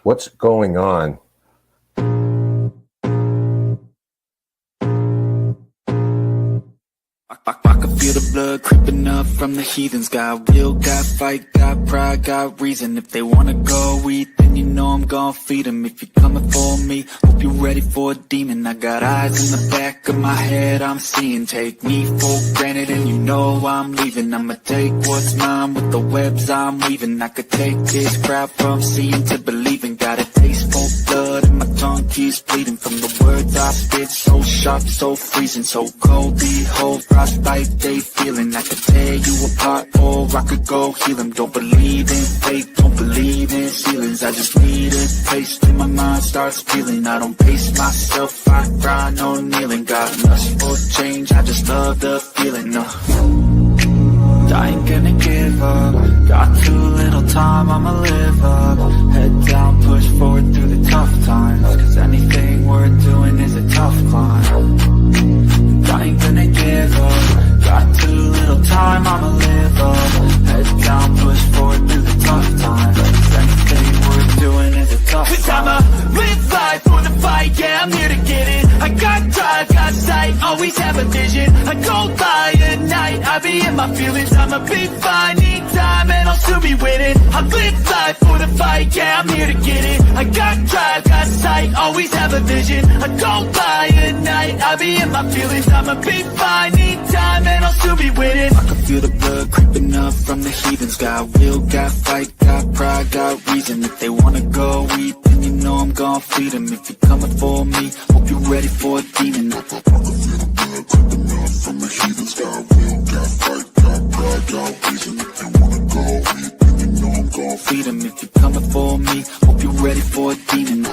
What's going on? I can feel the blood creeping up from the heathens. Got will, got fight, got pride, got reason. If they wanna go eat, then you know I'm gon' feed them. If you're coming for me, hope you're ready for a demon. I got eyes in the back of my head, I'm seeing. Take me for granted and you know I'm leaving. I'ma take what's mine with the webs I'm weaving. I could take this crowd from seeing to believing. Got a taste for blood and my tongue keeps bleeding. From the words I spit, so sharp, so freezing, so cold. Behold, frostbite they feeling. I could tear you apart or I could go heal them. Don't believe in fate, don't believe in ceilings. I just need a taste and my mind starts feeling. I don't pace myself, I grind on kneeling. Got lust for change, I just love the feeling. I ain't gonna give up. Got too little time, I'ma live up. Head down, push forward through the tough times. Cause anything worth doing is a tough climb. I ain't gonna give up. Got too little time, I'ma live up. Head down, push forward through the tough times. Cause anything worth doing is a tough climb. Cause I'ma live life for the fight, yeah, I'm here to get it. I got drive, got sight, always have a vision. I go by at night, I be in my feelings. I'ma be fine, need time, and I'll still be winning. I live life for the fight, yeah, I'm here to get it. I got drive, got sight, always have a vision. I go by at night, I be in my feelings. I'ma be fine, need time, and I'll still be winning. I can feel the blood creeping up from the heathens. Got will, got fight, got pride, got reason. If they wanna go eat, then you know I'm gon' feed them. If you're coming for me, hope you're ready for a demon. I can feel the blood creeping up from the heathens. Got will, got fight, got pride, got reason. If they wanna go eat, then you know I'm gon' feed them. If you're coming for me, hope you're ready for a demon.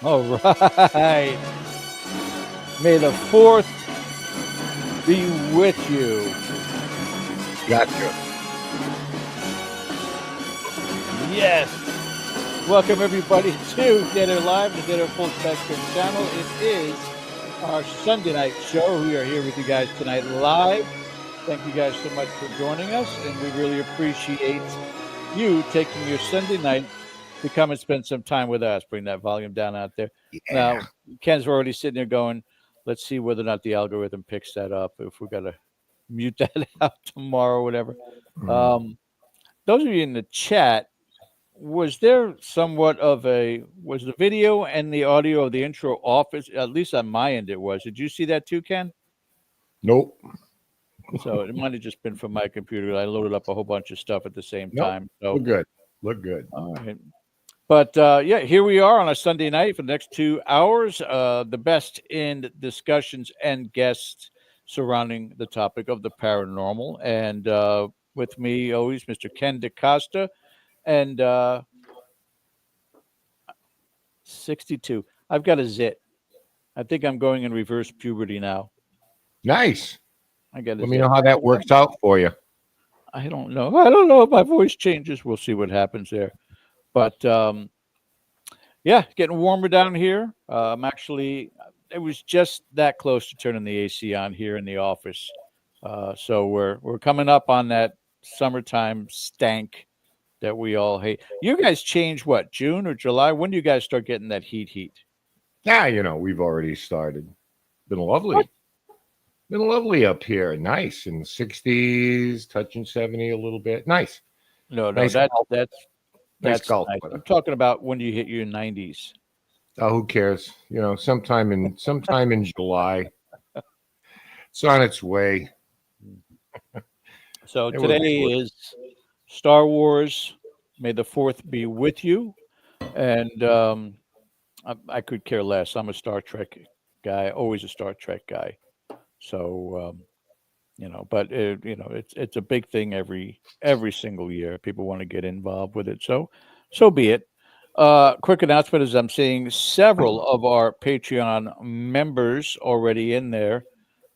All right. May the 4th be with you. Gotcha. Yes. Welcome, everybody, to Dead or Live, the Dead or Full Spectrum channel. It is our Sunday night show. We are here with you guys tonight live. Thank you guys so much for joining us, and we really appreciate you taking your Sunday night to come and spend some time with us. Bring that volume down out there. Yeah. Now, Ken's already sitting there going, let's see whether or not the algorithm picks that up, if we got to mute that out tomorrow or whatever. Those of you in the chat, was there somewhat of was the video and the audio of the intro off? At least on my end it was. Did you see that too, Ken? Nope. So it might have just been from my computer. I loaded up a whole bunch of stuff at the same time. So Look good. Look good. All right. But yeah, here we are on a Sunday night for the next 2 hours. The best in discussions and guests surrounding the topic of the paranormal. And with me always, Mr. Ken DaCosta and 62. I've got a zit. I think I'm going in reverse puberty now. Nice. I got. Let me know how that works out for you. I don't know. I don't know if my voice changes. We'll see what happens there. But yeah, getting warmer down here. I'm actually, it was just that close to turning the AC on here in the office. So we're coming up on that summertime stank that we all hate. You guys change what, June or July? When do you guys start getting that heat? Yeah, we've already started. Been lovely. What? Been lovely up here. Nice in the 60s, touching 70 a little bit. Nice. No, nice that's nice golf nice. weather. I'm talking about when you hit your 90s. Oh, who cares? Sometime in July. It's on its way. So today is Star Wars. May the 4th be with you. And I could care less. I'm a Star Trek guy, always a Star Trek guy. So, but it's a big thing every single year. People want to get involved with it. So be it. Quick announcement is I'm seeing several of our Patreon members already in there.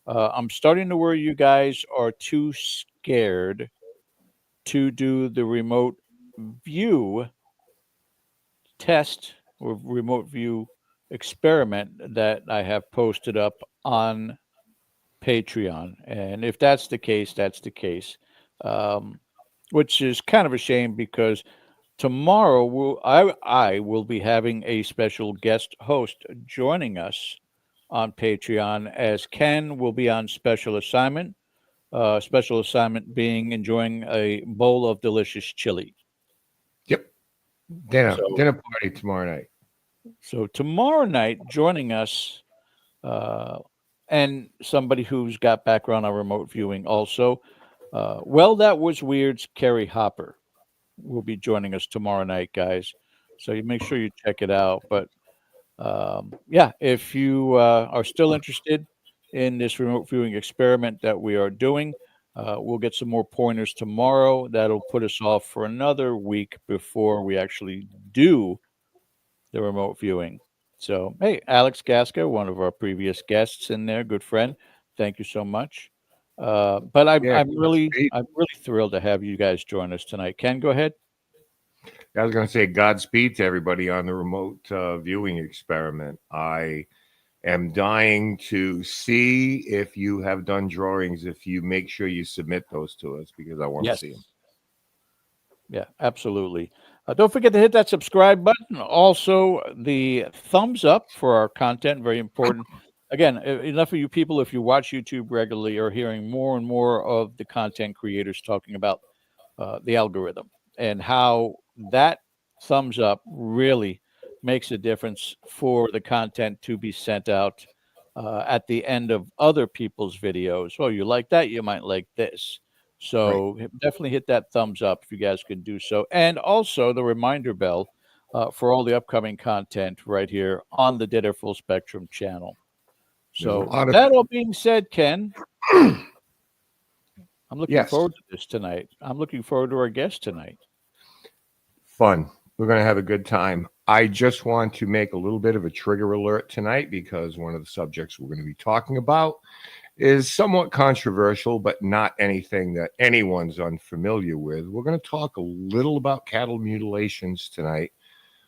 I'm starting to worry you guys are too scared to do the remote view test or remote view experiment that I have posted up on Patreon. And if that's the case, that's the case. Which is kind of a shame because tomorrow I will be having a special guest host joining us on Patreon, as Ken will be on special assignment. Special assignment being enjoying a bowl of delicious chili. Yep. Dinner So, party tomorrow night. so tomorrow night, joining us, uh, and somebody who's got background on remote viewing also. Well, that was weird's Carrie Hopper will be joining us tomorrow night, guys. So you make sure you check it out. But yeah, if you are still interested in this remote viewing experiment that we are doing, we'll get some more pointers tomorrow. That'll put us off for another week before we actually do the remote viewing. So, hey, Alex Gasca, one of our previous guests in there, good friend. Thank you so much. But Yeah, I'm really, Godspeed. I'm really thrilled to have you guys join us tonight. Ken, go ahead. I was going to say Godspeed to everybody on the remote viewing experiment. I am dying to see if you have done drawings. If you make sure you submit those to us, because I want to Yes. see them. Yeah, absolutely. Don't forget to hit that subscribe button. Also, the thumbs up for our content, very important. Again, enough of you people, if you watch YouTube regularly, are hearing more and more of the content creators talking about the algorithm and how that thumbs up really makes a difference for the content to be sent out at the end of other people's videos. Oh, you like that? You might like this. So definitely hit that thumbs up if you guys could do so. And also the reminder bell for all the upcoming content right here on the Dead Air Full Spectrum channel. There's a So lot of that all being said, Ken, I'm looking Yes. forward to this tonight. I'm looking forward to our guest tonight. fun. We're going to have a good time. I just want to make a little bit of a trigger alert tonight because one of the subjects we're going to be talking about is somewhat controversial, but not anything that anyone's unfamiliar with. We're going to talk a little about cattle mutilations tonight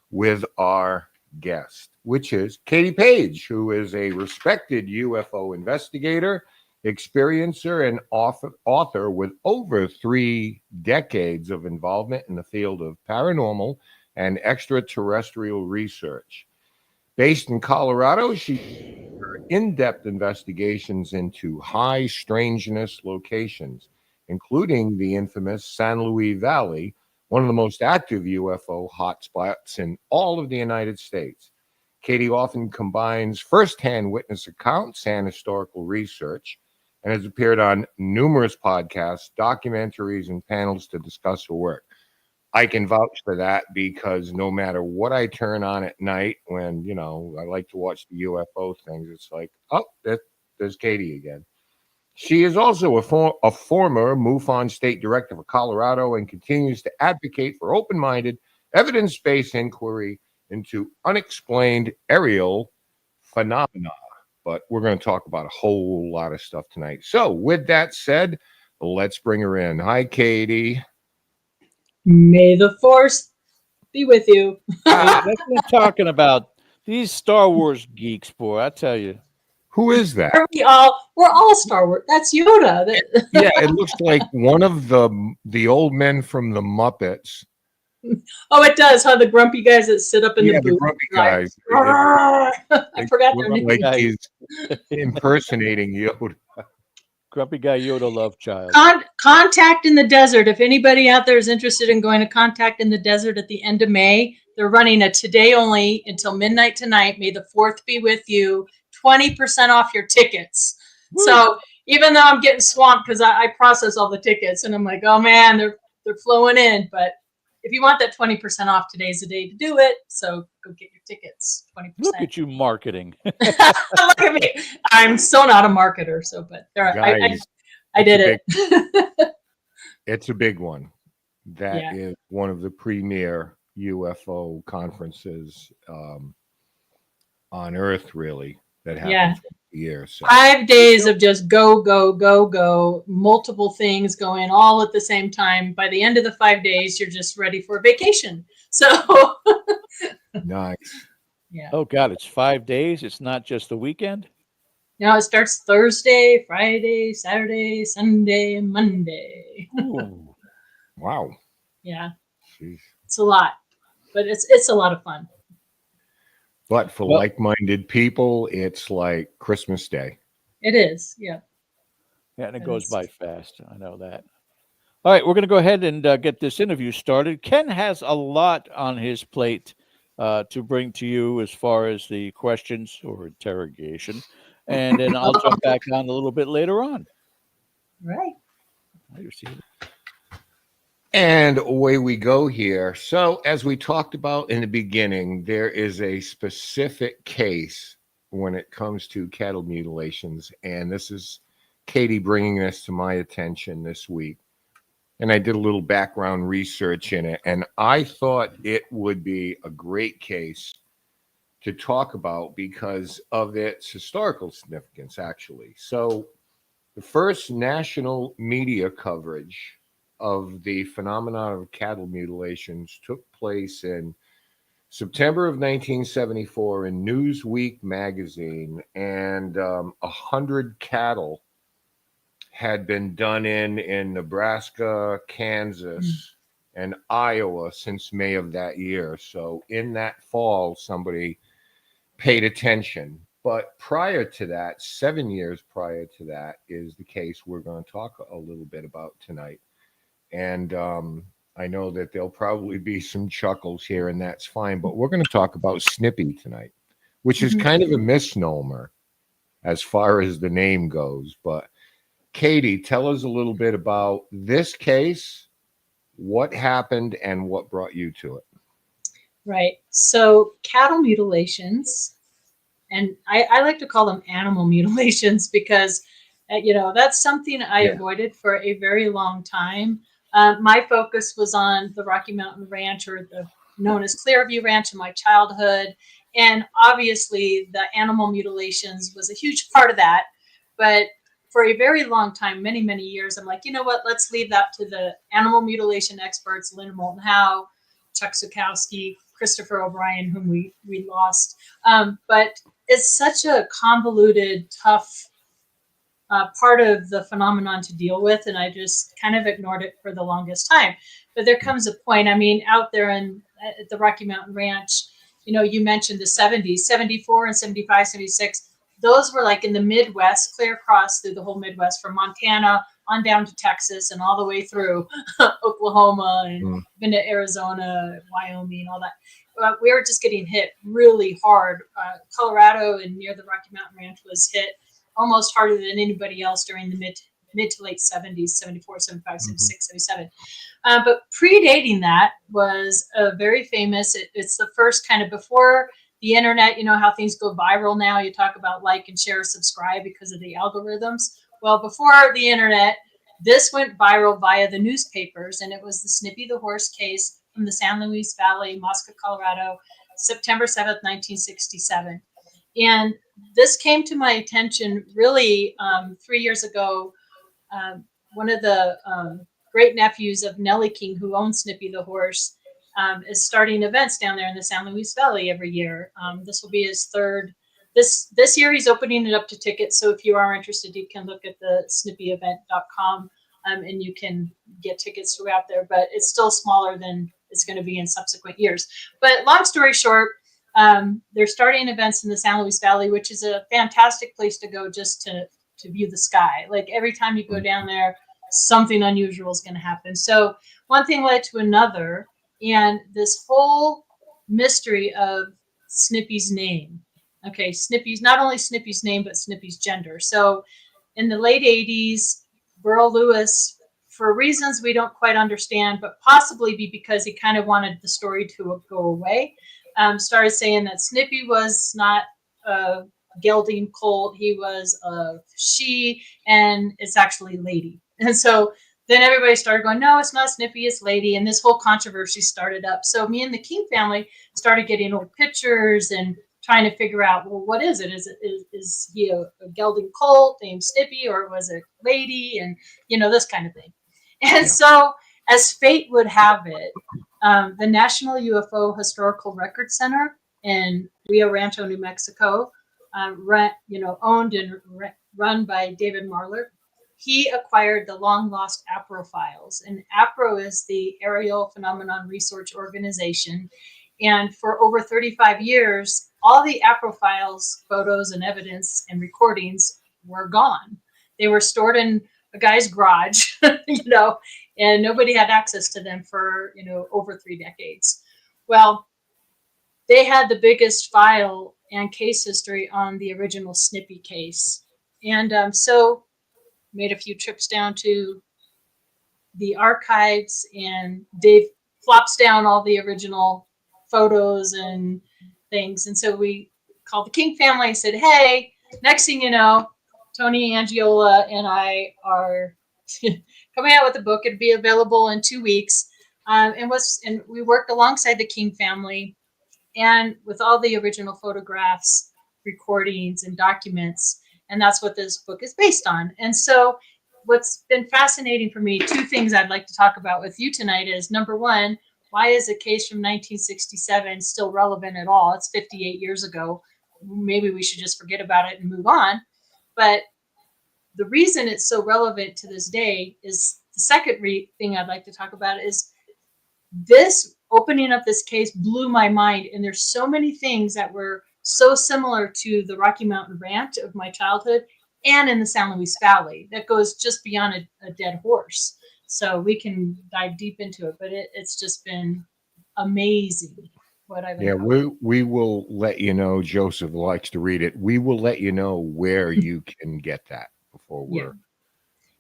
with our guest, which is Katie Paige, who is a respected UFO investigator, experiencer, and author with over 3 decades of involvement in the field of paranormal and extraterrestrial research. Based in Colorado, she her in-depth investigations into high strangeness locations, including the infamous San Luis Valley, one of the most active UFO hotspots in all of the United States. Katie often combines firsthand witness accounts and historical research and has appeared on numerous podcasts, documentaries, and panels to discuss her work. I can vouch for that because no matter what I turn on at night when, I like to watch the UFO things, it's like, oh, there's Katie again. She is also a former MUFON state director for Colorado and continues to advocate for open-minded, evidence-based inquiry into unexplained aerial phenomena. But we're going to talk about a whole lot of stuff tonight. So with that said, let's bring her in. Hi, Katie. May the Force be with you. That's what I'm talking about. These Star Wars geeks, boy, I tell you. Who is that? We're all Star Wars. That's Yoda. Yeah, it looks like one of the old men from the Muppets. Oh, it does, huh? The grumpy guys that sit up in the The booth. grumpy guys. I forgot their name. Like he's impersonating Yoda. Grumpy guy Yoda love child. Contact in the Desert. If anybody out there is interested in going to Contact in the Desert at the end of May, they're running a today only until midnight tonight. May the 4th be with you. 20% off your tickets. Woo. So even though I'm getting swamped because I process all the tickets and I'm like, oh man, they're flowing in. But if you want that 20% off, today's the day to do it. So go get your tickets. 20%. Look at you marketing. Look at me. I'm so not a marketer. So, but there, Guys, I did it. It's a big one. That is one of the premier UFO conferences on Earth, really, that happens every year. So 5 days of just go, go, go, go, multiple things going all at the same time. By the end of the 5 days, you're just ready for a vacation. So nice. Yeah. Oh God, it's 5 days. It's not just the weekend. It starts Thursday, Friday, Saturday, Sunday, and Monday. Ooh. Wow. Yeah, Jeez. it's a lot, but it's a lot of fun. But for Well, like-minded people, it's like Christmas Day. It is. Yeah. yeah, and it It goes is. by fast. I know that. All right, we're going to go ahead and get this interview started. Ken has a lot on his plate to bring to you as far as the questions or interrogation, and then I'll jump back on a little bit later on. Right. I received it. And away we go here. So, as we talked about in the beginning, there is a specific case when it comes to cattle mutilations. And this is Katie bringing this to my attention this week. And I did a little background research in it. And I thought it would be a great case to talk about because of its historical significance, actually. So, the first national media coverage of the phenomenon of cattle mutilations took place in September of 1974 in Newsweek magazine, and 100 cattle had been done in Nebraska, Kansas, and Iowa since May of that year. So in that fall, somebody paid attention. But prior to that, 7 years prior to that, is the case we're going to talk a little bit about tonight. And I know that there'll probably be some chuckles here, and that's fine. But we're going to talk about Snippy tonight, which is kind of a misnomer as far as the name goes. But Katie, tell us a little bit about this case, what happened, and what brought you to it. Right. So cattle mutilations, and I like to call them animal mutilations because, that's something I avoided for a very long time. My focus was on the Rocky Mountain Ranch, or the known as Clearview Ranch, in my childhood. And obviously the animal mutilations was a huge part of that. But for a very long time, many, many years, I'm like, you know what, let's leave that to the animal mutilation experts, Linda Moulton Howe, Chuck Zukowski, Christopher O'Brien, whom we lost. But it's such a convoluted, tough part of the phenomenon to deal with, and I just kind of ignored it for the longest time. But there comes a point, out there at the Rocky Mountain Ranch, you mentioned the 70s, 74 and 75, 76. Those were like in the Midwest, clear across through the whole Midwest, from Montana on down to Texas and all the way through Oklahoma and been to Arizona, Wyoming, all that. We were just getting hit really hard. Colorado and near the Rocky Mountain Ranch was hit almost harder than anybody else during the mid to late 70s, 74, 75, 76, 77. But predating that was a very famous, it's the first kind of before the internet, how things go viral now. You talk about like and share, subscribe because of the algorithms. Well, before the internet, this went viral via the newspapers, and it was the Snippy the horse case from the San Luis Valley, Mosca, Colorado, September 7th, 1967. And this came to my attention really 3 years ago. One of the great nephews of Nellie King, who owns Snippy the horse, is starting events down there in the San Luis Valley every year. This will be his third. This year he's opening it up to tickets. So if you are interested, you can look at the snippyevent.com and you can get tickets throughout there. But it's still smaller than it's going to be in subsequent years. But long story short, they're starting events in the San Luis Valley, which is a fantastic place to go just to view the sky. Like every time you go down there, something unusual is going to happen. So one thing led to another, and this whole mystery of Snippy's name. Okay, Snippy's, not only Snippy's name, but Snippy's gender. So in the late 80s, Burl Lewis, for reasons we don't quite understand, but possibly be because he kind of wanted the story to go away, started saying that Snippy was not a gelding colt, he was a she, and it's actually lady. And so then everybody started going, no, it's not Snippy, it's lady. And this whole controversy started up. So me and the King family started getting old pictures and trying to figure out, well, what is it? Is he a gelding colt named Snippy, or was it lady? And, this kind of thing. And so as fate would have it, the National UFO Historical Record Center in Rio Rancho, New Mexico, owned and run by David Marler. He acquired the long lost APRO files, and APRO is the Aerial Phenomenon Research Organization. And for over 35 years, all the APRO files, photos and evidence and recordings were gone. They were stored in a guy's garage, and nobody had access to them for, over 3 decades. Well, they had the biggest file and case history on the original Snippy case. And so made a few trips down to the archives, and Dave flops down all the original photos and things. And so we called the King family and said, hey, next thing you know, Tony Angiola and I are coming out with a book. It'd be available in 2 weeks. And we worked alongside the King family and with all the original photographs, recordings, and documents. And that's what this book is based on. And so what's been fascinating for me, 2 things I'd like to talk about with you tonight is, number one, why is a case from 1967 still relevant at all? It's 58 years ago. Maybe we should just forget about it and move on. But the reason it's so relevant to this day is the second thing I'd like to talk about is this opening up this case blew my mind. And there's so many things that were so similar to the Rocky Mountain Ranch of my childhood and in the San Luis Valley that goes just beyond a dead horse. So we can dive deep into it, but it's just been amazing what I've encountered. We will let you know. Joseph likes to read it. We will let you know where you can get that before we're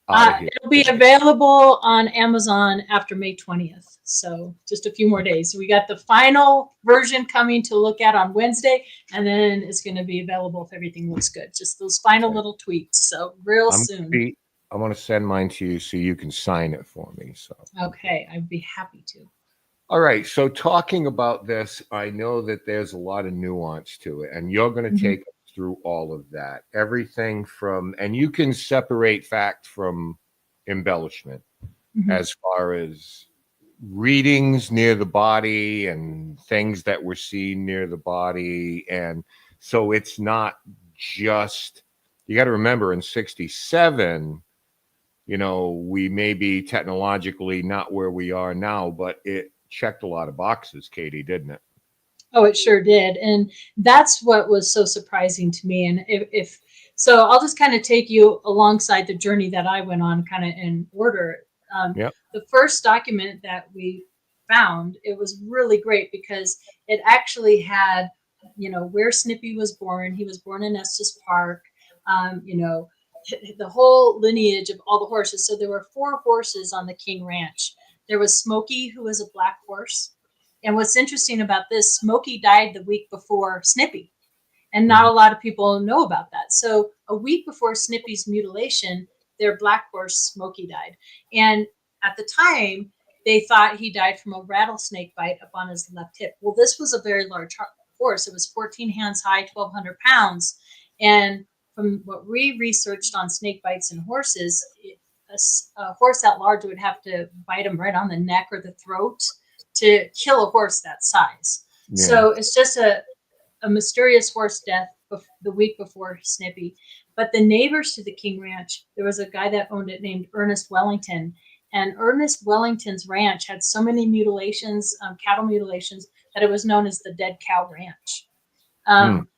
out of here. It'll be available on Amazon after May 20th. So just a few more days. So we got the final version coming to look at on Wednesday, and then it's going to be available if everything looks good. Just those final little tweaks. So soon. I'm going to send mine to you so you can sign it for me. So okay, I'd be happy to. All right. So talking about this, I know that there's a lot of nuance to it, and you're going to take us through all of that. Everything from, and you can separate fact from embellishment as far as readings near the body and things that were seen near the body. And so it's not just, you got to remember in 67, we may be technologically not where we are now, but it checked a lot of boxes, Katie, didn't it? Oh, it sure did. And that's what was so surprising to me. And so I'll just kind of take you alongside the journey that I went on kind of in order. The first document that we found, it was really great because it actually had, where Snippy was born. He was born in Estes Park, the whole lineage of all the horses. So there were 4 horses on the King Ranch. There was Smokey, who was a black horse. And what's interesting about this, Smokey died the week before Snippy. And not a lot of people know about that. So a week before Snippy's mutilation, their black horse, Smokey, died. And at the time, they thought he died from a rattlesnake bite up on his left hip. Well, this was a very large horse. It was 14 hands high, 1,200 pounds. And from what we researched on snake bites in horses, a horse that large would have to bite him right on the neck or the throat to kill a horse that size. Yeah. So it's just a mysterious horse death the week before Snippy. But the neighbors to the King Ranch, there was a guy that owned it named Ernest Wellington. And Ernest Wellington's ranch had so many mutilations, cattle mutilations, that it was known as the Dead Cow Ranch.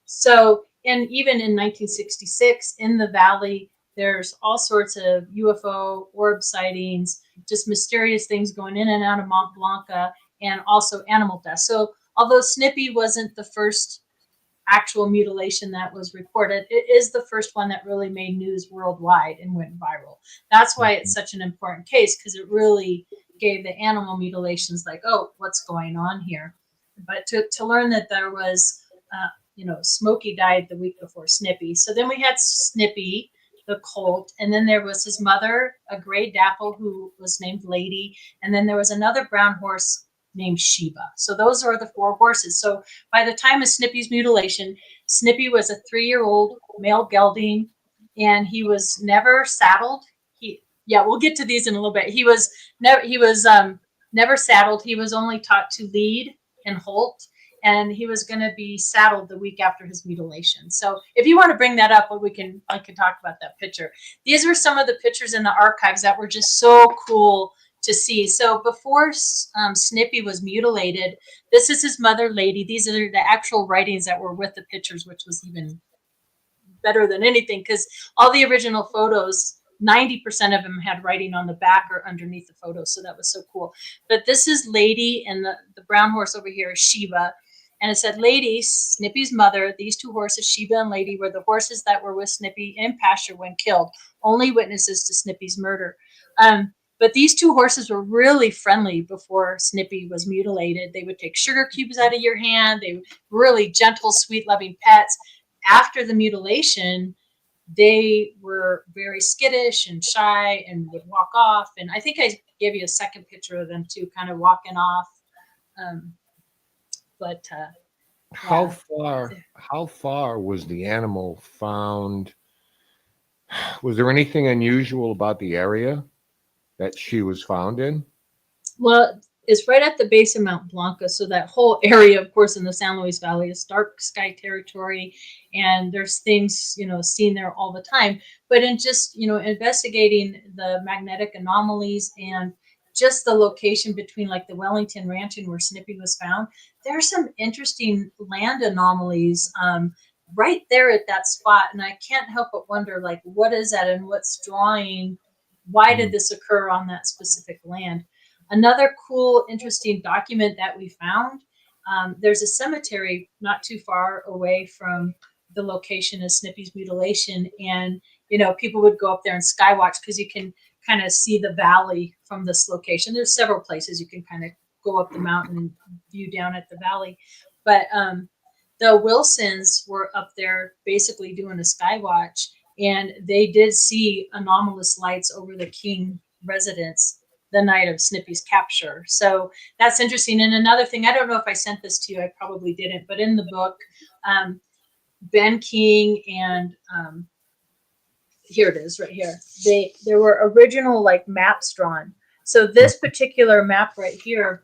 So, and even in 1966, in the valley, there's all sorts of UFO orb sightings, just mysterious things going in and out of Mont Blanca, and also animal death. So although Snippy wasn't the first actual mutilation that was reported, it is the first one that really made news worldwide and went viral. That's why it's such an important case, because it really gave the animal mutilations like, oh, what's going on here? But to learn that there was, Smokey died the week before Snippy. So then we had Snippy, the colt, and then there was his mother, a gray dapple who was named Lady, and then there was another brown horse named Sheba. So those are the 4 horses. So by the time of Snippy's mutilation, Snippy was a 3-year-old male gelding, and he was never saddled. We'll get to these in a little bit. He was never saddled. He was only taught to lead and halt, and he was going to be saddled the week after his mutilation. So if you want to bring that up, I can talk about that picture. These were some of the pictures in the archives that were just so cool to see. So before Snippy was mutilated, this is his mother, Lady. These are the actual writings that were with the pictures, which was even better than anything, because all the original photos, 90% of them had writing on the back or underneath the photo. So that was so cool. But this is Lady, and the brown horse over here is Sheba. And it said, Lady, Snippy's mother, these two horses, Sheba and Lady, were the horses that were with Snippy in pasture when killed, only witnesses to Snippy's murder. But these two horses were really friendly before Snippy was mutilated. They would take sugar cubes out of your hand. They were really gentle, sweet, loving pets. After the mutilation, they were very skittish and shy and would walk off. And I think I gave you a second picture of them too, kind of walking off. How far was the animal found? Was there anything unusual about the area that she was found in? Well, it's right at the base of Mount Blanca. So that whole area, of course, in the San Luis Valley is dark sky territory. And there's things, seen there all the time. But in just, investigating the magnetic anomalies and just the location between like the Wellington Ranch and where Snippy was found, there's some interesting land anomalies right there at that spot. And I can't help but wonder, like, what is that and what's drawing? Why did this occur on that specific land? Another cool, interesting document that we found, there's a cemetery not too far away from the location of Snippy's mutilation. And, people would go up there and skywatch because you can kind of see the valley from this location. There's several places you can kind of go up the mountain and view down at the valley. But the Wilsons were up there basically doing a skywatch, and they did see anomalous lights over the King residence the night of Snippy's capture. So that's interesting. And another thing, I don't know if I sent this to you, I probably didn't, but in the book, Ben King and here it is right here. There were original like maps drawn. So this particular map right here,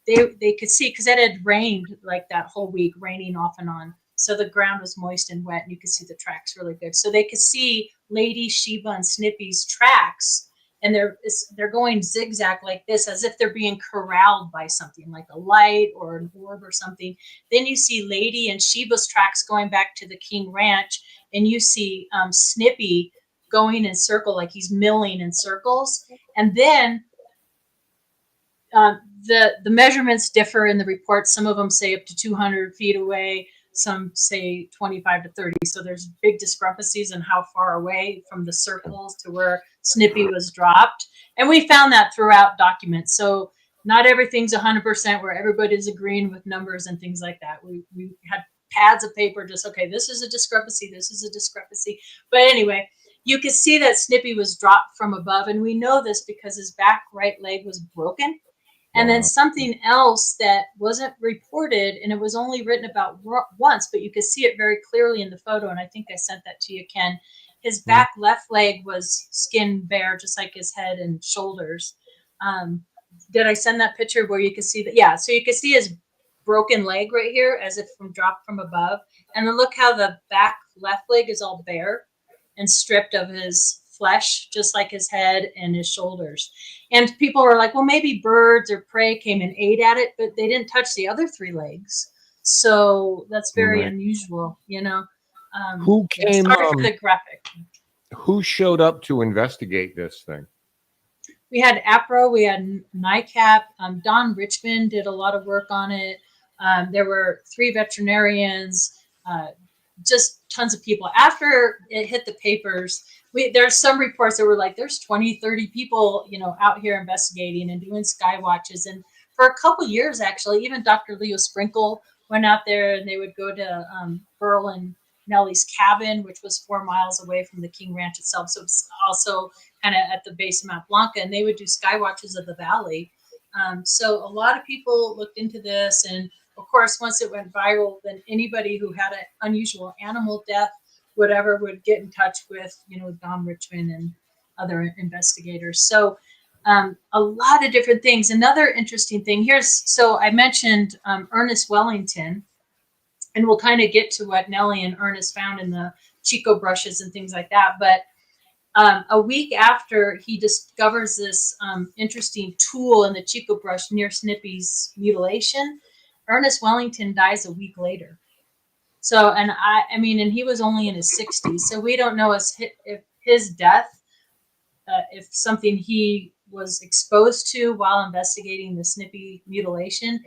they could see, because it had rained like that whole week, raining off and on. So the ground was moist and wet, and you could see the tracks really good. So they could see Lady, Sheba, and Snippy's tracks, and they're going zigzag like this, as if they're being corralled by something like a light or an orb or something. Then you see Lady and Sheba's tracks going back to the King Ranch, and you see Snippy going in circle, like he's milling in circles. And then the measurements differ in the report. Some of them say up to 200 feet away. Some say 25 to 30. So there's big discrepancies in how far away from the circles to where Snippy was dropped. And we found that throughout documents. So not everything's 100% where everybody's agreeing with numbers and things like that. We had pads of paper, just, okay, this is a discrepancy, this is a discrepancy. But anyway, you could see that Snippy was dropped from above. And we know this because his back right leg was broken. And then something else that wasn't reported, and it was only written about once, but you could see it very clearly in the photo. And I think I sent that to you, Ken. His back left leg was skin bare, just like his head and shoulders. Did I send that picture where you could see that? Yeah, so you could see his broken leg right here as if dropped from above. And then look how the back left leg is all bare and stripped of his flesh, just like his head and his shoulders. And people were like, well, maybe birds or prey came and ate at it, but they didn't touch the other three legs. So that's very unusual, Who came? Sorry for the graphic. Who showed up to investigate this thing? We had APRO, we had NICAP. Don Richmond did a lot of work on it. There were 3 veterinarians, just tons of people. After it hit the papers, there's some reports that were like, there's 20, 30 people, out here investigating and doing sky watches. And for a couple years, actually, even Dr. Leo Sprinkle went out there, and they would go to Burl and Nellie's cabin, which was 4 miles away from the King Ranch itself. So it's also kind of at the base of Mount Blanca, and they would do sky watches of the valley. So a lot of people looked into this. And of course, once it went viral, then anybody who had an unusual animal death, whatever, would get in touch with, Don Richmond and other investigators. So A lot of different things. Another interesting thing so I mentioned Ernest Wellington, and we'll kind of get to what Nellie and Ernest found in the Chico brushes and things like that. But a week after he discovers this interesting tool in the Chico brush near Snippy's mutilation, Ernest Wellington dies a week later. So, and I mean, and he was only in his 60s, so we don't know if his death, if something he was exposed to while investigating the Snippy mutilation,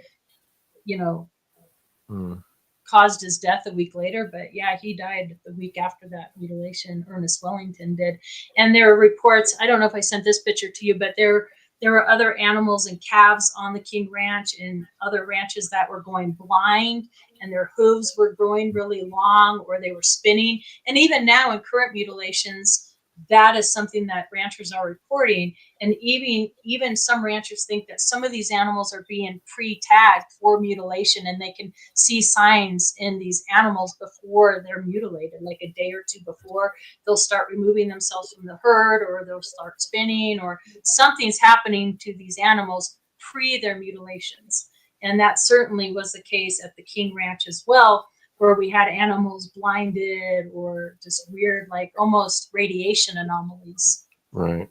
caused his death a week later. But yeah, he died the week after that mutilation. Ernest Wellington did. And there are reports, I don't know if I sent this picture to you, but there were other animals and calves on the King Ranch and other ranches that were going blind, and their hooves were growing really long, or they were spinning. And even now in current mutilations, that is something that ranchers are reporting. And even some ranchers think that some of these animals are being pre-tagged for mutilation, and they can see signs in these animals before they're mutilated, like a day or two before. They'll start removing themselves from the herd, or they'll start spinning, or something's happening to these animals pre their mutilations. And that certainly was the case at the King Ranch as well, where we had animals blinded or just weird, like almost radiation anomalies. Right.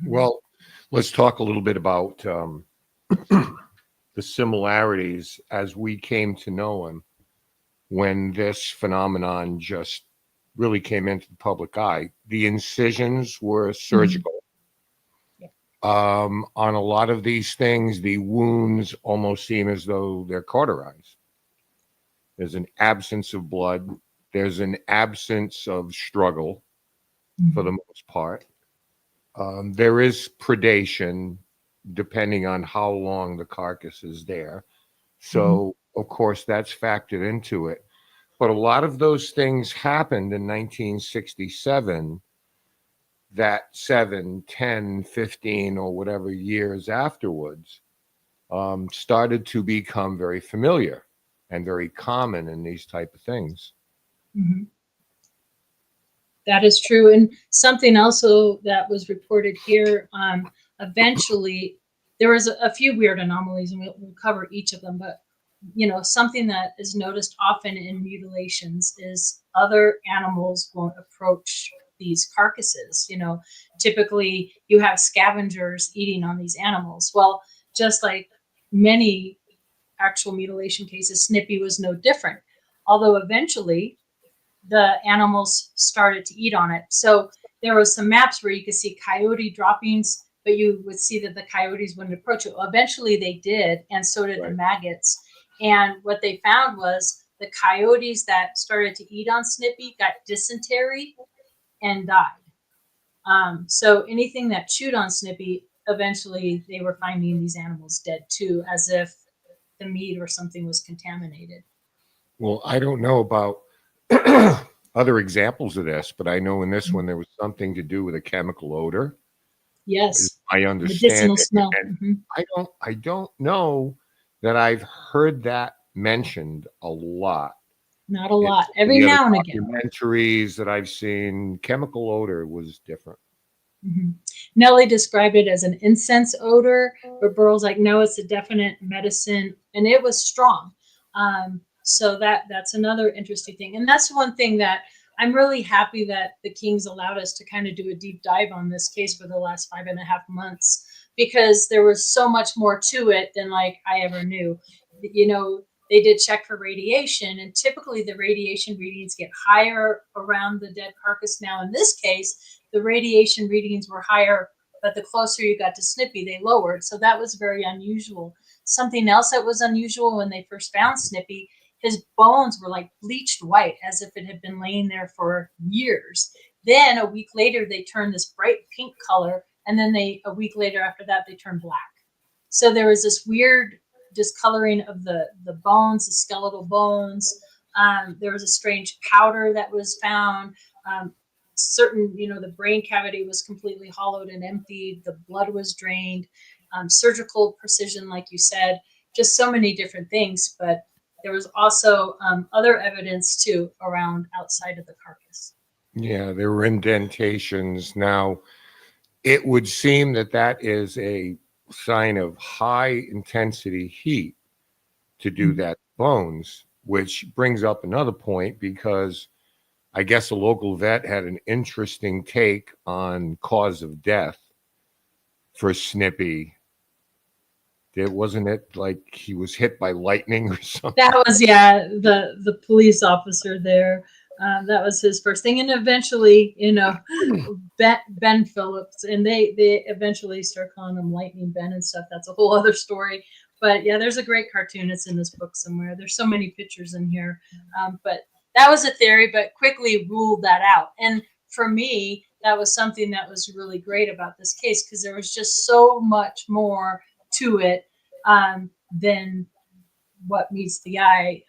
Well, let's talk a little bit about the similarities as we came to know him when this phenomenon just really came into the public eye. The incisions were surgical. On a lot of these things, the wounds almost seem as though they're cauterized. There's an absence of blood. There's an absence of struggle for the most part. There is predation depending on how long the carcass is there. So, of course, that's factored into it. But a lot of those things happened in 1967, that 7, 10, 15, or whatever years afterwards started to become very familiar and very common in these type of things. That is true. And something also that was reported here, eventually there was a few weird anomalies, and we'll cover each of them. But, something that is noticed often in mutilations is other animals won't approach these carcasses. Typically you have scavengers eating on these animals. Well, just like many actual mutilation cases, Snippy was no different, although eventually the animals started to eat on it. So there was some maps where you could see coyote droppings, but you would see that the coyotes wouldn't approach it. Well, eventually they did, and so did the maggots. And what they found was the coyotes that started to eat on Snippy got dysentery and died. So anything that chewed on Snippy, eventually they were finding these animals dead too, as if the meat or something was contaminated. Well, I don't know about other examples of this, but I know in this one there was something to do with a chemical odor. Yes, I understand. Medicinal smell. And I don't know that I've heard that mentioned a lot. Not a lot. Every now and again. Documentaries that I've seen, chemical odor was different. Nellie described it as an incense odor, but Burl's like, no, it's a definite medicine, and it was strong. So that's another interesting thing. And that's one thing that I'm really happy that the Kings allowed us to kind of do a deep dive on this case for the last 5.5 months, because there was so much more to it than like I ever knew. They did check for radiation, and typically the radiation readings get higher around the dead carcass. Now, in this case, the radiation readings were higher, but the closer you got to Snippy, they lowered. So that was very unusual. Something else that was unusual when they first found Snippy, his bones were like bleached white, as if it had been laying there for years. Then a week later, they turned this bright pink color. And then a week later after that, they turned black. So there was this weird discoloring of the bones, the skeletal bones. There was a strange powder that was found. The brain cavity was completely hollowed and emptied. The blood was drained. Surgical precision, like you said, just so many different things. But there was also other evidence too around outside of the carcass. Yeah, there were indentations. Now, it would seem that that is a sign of high intensity heat to do that to bones, which brings up another point because I guess a local vet had an interesting take on cause of death for Snippy. Wasn't it like he was hit by lightning or something? That was, yeah, the police officer there. That was his first thing, and eventually, Ben Phillips, and they eventually start calling him Lightning Ben and stuff. That's a whole other story. But yeah, there's a great cartoon. It's in this book somewhere. There's so many pictures in here. But that was a theory, but quickly ruled that out. And for me, that was something that was really great about this case because there was just so much more to it than what meets the eye.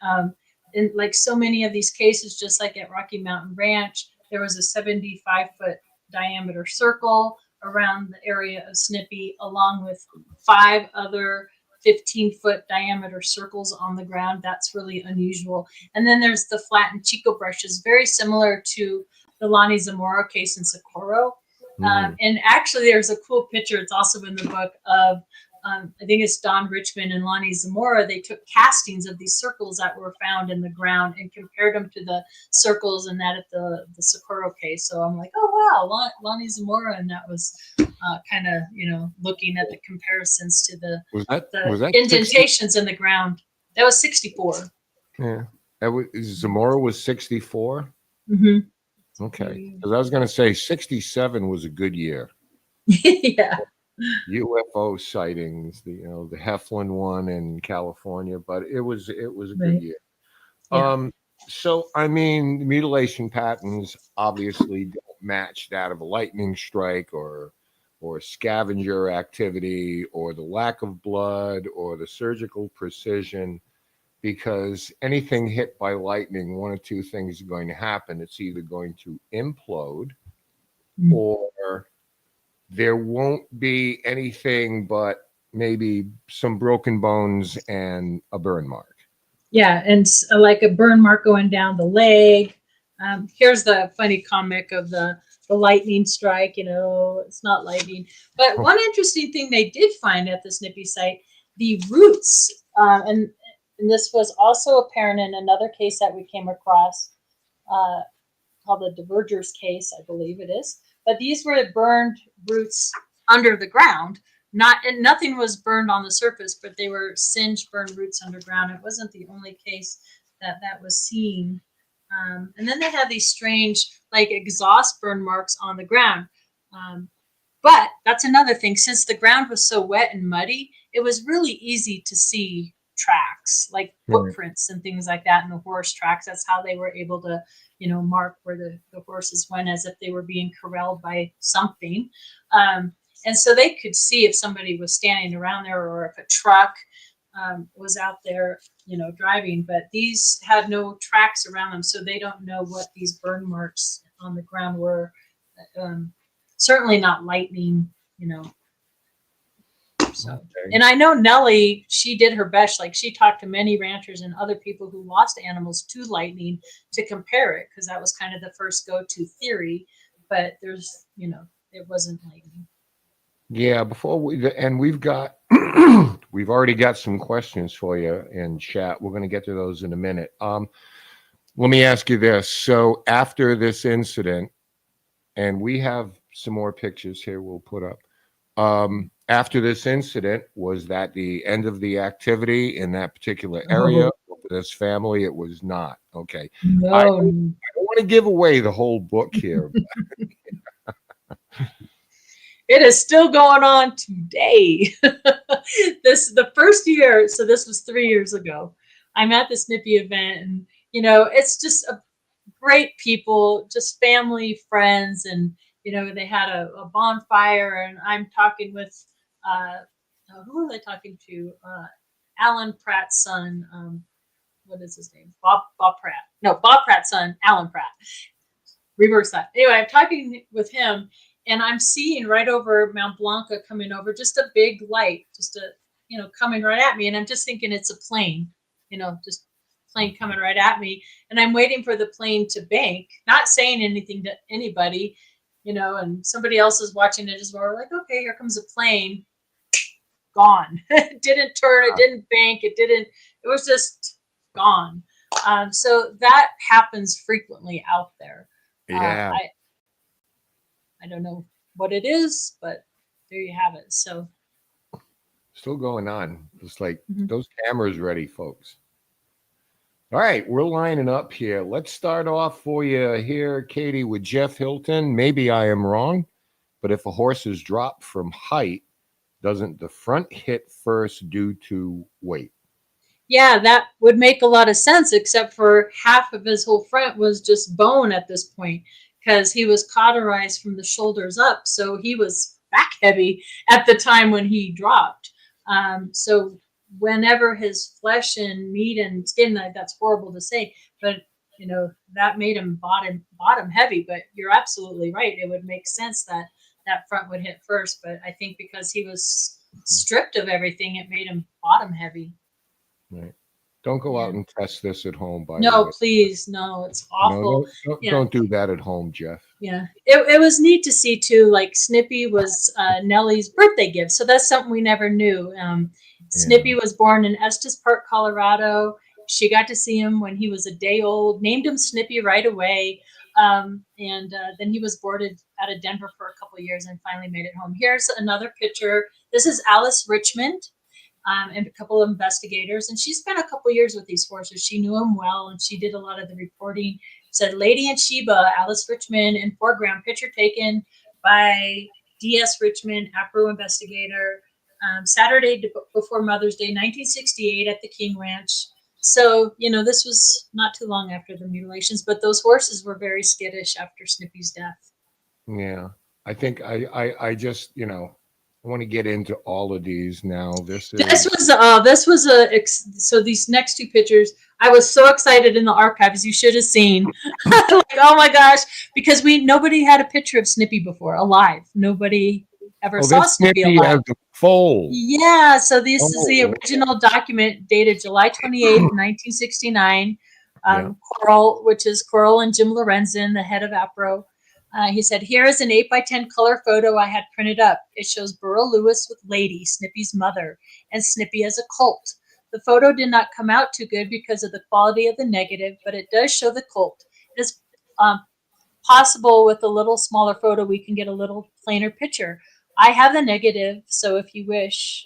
And like so many of these cases, just like at Rocky Mountain Ranch, there was a 75-foot diameter circle around the area of Snippy, along with 5 other 15-foot diameter circles on the ground. That's really unusual. And then there's the flattened Chico brushes, very similar to the Lonnie Zamora case in Socorro. And actually, there's a cool picture. It's also in the book of I think it's Don Richmond and Lonnie Zamora. They took castings of these circles that were found in the ground and compared them to the circles in that at the Socorro case. So I'm like, oh wow, Lonnie Zamora, and that was kind of looking at the comparisons to the indentations 60? In the ground. That was 64. Yeah, Zamora was 64. Mm-hmm. Okay, because I was going to say 67 was a good year. Yeah. UFO sightings, the Heflin one in California, but it was a good year. Yeah. So I mean, mutilation patterns obviously don't match that of a lightning strike or scavenger activity or the lack of blood or the surgical precision, because anything hit by lightning, one of two things are going to happen. It's either going to implode or there won't be anything but maybe some broken bones and a burn mark. Yeah, and like a burn mark going down the leg. Here's the funny comic of the lightning strike. It's not lightning. But one interesting thing they did find at the Snippy site, the roots, and this was also apparent in another case that we came across called the Divergers case, I believe it is. But these were burned roots under the ground. Nothing was burned on the surface, but they were singed, burned roots underground. It wasn't the only case that was seen. And then they had these strange, like exhaust burn marks on the ground. But that's another thing. Since the ground was so wet and muddy, it was really easy to see tracks, like footprints and things like that, and the horse tracks. That's how they were able to mark where the horses went, as if they were being corralled by something. And so they could see if somebody was standing around there or if a truck was out there, driving. But these had no tracks around them, so they don't know what these burn marks on the ground were. Certainly not lightning, So, okay. And I know Nellie, she did her best. Like, she talked to many ranchers and other people who lost animals to lightning to compare it, because that was kind of the first go-to theory. But there's, it wasn't lightning. Yeah, we've got, we've already got some questions for you in chat. We're going to get to those in a minute. Let me ask you this. So after this incident, and we have some more pictures here we'll put up. After this incident, was that the end of the activity in that particular area? For this family, it was not. Okay. No. I don't want to give away the whole book here. It is still going on today. The first year, so this was 3 years ago, I'm at the Snippy event, and it's just a great people, just family, friends, and they had a bonfire, and I'm talking with who was I talking to? Alan Pratt's son. What is his name? Bob Pratt. No, Bob Pratt's son, Alan Pratt. Reverse that. Anyway, I'm talking with him, and I'm seeing right over Mount Blanca coming over, just a big light, just coming right at me. And I'm just thinking it's a plane, just plane coming right at me. And I'm waiting for the plane to bank, not saying anything to anybody. and somebody else is watching it as well. We're like, okay, here comes a plane, gone. It didn't turn, it didn't bank, it was just gone. So that happens frequently out there. Yeah. I don't know what it is, but there you have it. So Still going on. It's like Mhm. those cameras ready, folks. All right, we're lining up here. Let's start off for you here, Katie, with Jeff Hilton. Maybe I am wrong, but if a horse is dropped from height, doesn't the front hit first due to weight? yeah, that would make a lot of sense, except for half of his whole front was just bone at this point because he was cauterized from the shoulders up. So he was back heavy at the time when he dropped. So whenever his flesh and meat and skin, that's horrible to say, but that made him bottom heavy. But you're absolutely right. It would make sense that that front would hit first. But I think because he was stripped of everything, it made him bottom heavy. Right. Don't go out Yeah. and test this at home, by the No, way. please, no, it's No, awful. Yeah. don't do that at home, Jeff. Yeah, it was neat to see too. Like Snippy was Nellie's birthday gift, so that's something we never knew. Snippy was born in Estes Park, Colorado. She got to see him when he was a day old. Named him Snippy right away, and then he was boarded out of Denver for a couple of years and finally made it home. Here's another picture. This is Alice Richmond. And a couple of investigators. And she spent a couple years with these horses. She knew them well, and she did a lot of the reporting. Said Lady and Sheba, Alice Richmond, in foreground, picture taken by D.S. Richmond, APRO investigator, Saturday before Mother's Day, 1968 at the King Ranch. So, this was not too long after the mutilations, but those horses were very skittish after Snippy's death. Yeah. I think I just, I want to get into all of these now. So these next two pictures, I was so excited in the archives. You should have seen. Like, oh my gosh, because nobody had a picture of Snippy before alive. Nobody ever saw Snippy alive. Has the fold. Yeah, so this is the original document dated July 28th, 1969. Coral, which is Coral and Jim Lorenzen, the head of APRO. He said, here is an 8x10 color photo I had printed up. It shows Burl Lewis with Lady, Snippy's mother, and Snippy as a colt. The photo did not come out too good because of the quality of the negative, but it does show the colt. It is possible with a little smaller photo, we can get a little plainer picture. I have the negative, so if you wish,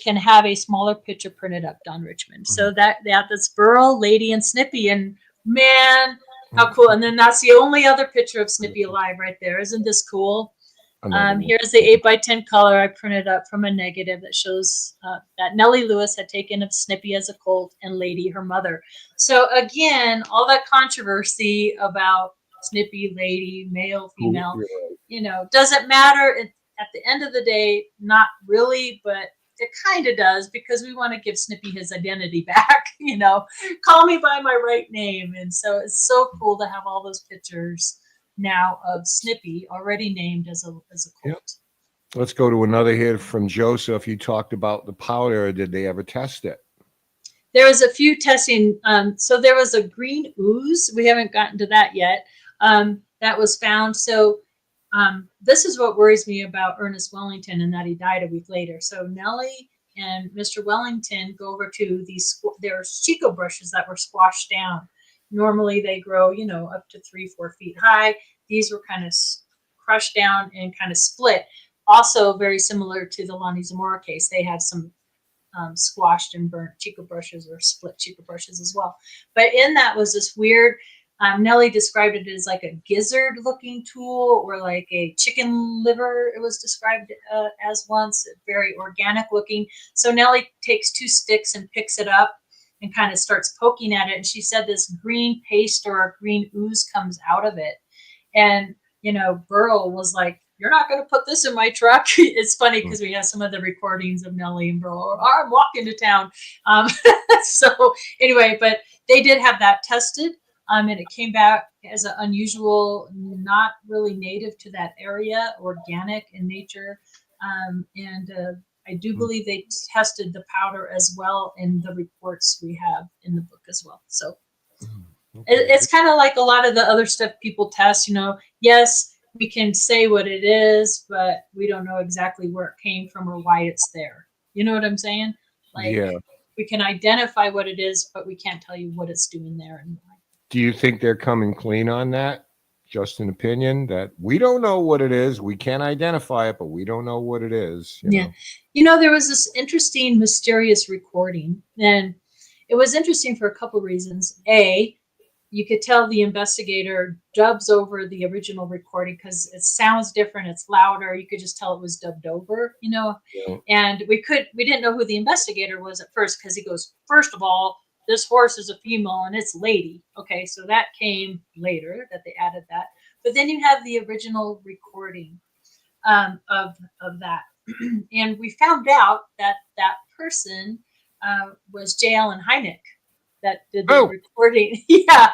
can have a smaller picture printed up, Don Richmond. So that's Burl, Lady, and Snippy, and man, how cool. And then that's the only other picture of Snippy alive right there. Isn't this cool? Here's the 8x10 color I printed up from a negative that shows that Nellie Lewis had taken of Snippy as a colt and Lady, her mother. So again, all that controversy about Snippy, Lady, male, female, doesn't matter. At the end of the day, not really, but it kind of does, because we want to give Snippy his identity back. Call me by my right name. And so it's so cool to have all those pictures now of Snippy already named as a colt. Yep. Let's go to another here from Joseph. You talked about the powder. Did they ever test it? There was a few testing. So there was a green ooze. We haven't gotten to that yet. That was found. So this is what worries me about Ernest Wellington, and that he died a week later. So Nellie and Mr. Wellington go over to there's Chico bushes that were squashed down. Normally they grow, up to 3-4 feet high. These were kind of crushed down and kind of split. Also very similar to the Lonnie Zamora case. They had some squashed and burnt Chico bushes, or split Chico bushes as well. But in that was this weird, Nellie described it as like a gizzard looking tool, or like a chicken liver, it was described as once, very organic looking. So Nellie takes 2 sticks and picks it up and kind of starts poking at it. And she said this green paste or a green ooze comes out of it. And, Burl was like, you're not going to put this in my truck. It's funny because we have some of the recordings of Nellie and Burl. I'm walking to town. So anyway, but they did have that tested. And it came back as an unusual, not really native to that area, organic in nature. I do believe they tested the powder as well in the reports we have in the book as well. So, It's kind of like a lot of the other stuff people test, yes, we can say what it is, but we don't know exactly where it came from or why it's there. You know what I'm saying? Like, Yeah. we can identify what it is, but we can't tell you what it's doing there and why. Do you think they're coming clean on that? Just an opinion that we don't know what it is. We can't identify it, but we don't know what it is. Yeah. There was this interesting, mysterious recording, and it was interesting for a couple of reasons. A, you could tell the investigator dubs over the original recording because it sounds different. It's louder. You could just tell it was dubbed over, Yeah. and we didn't know who the investigator was at first because he goes, first of all, this horse is a female and it's lady. Okay. So that came later that they added that, but then you have the original recording of that. And we found out that that person was J. Allen Hynek that did the recording. Yeah.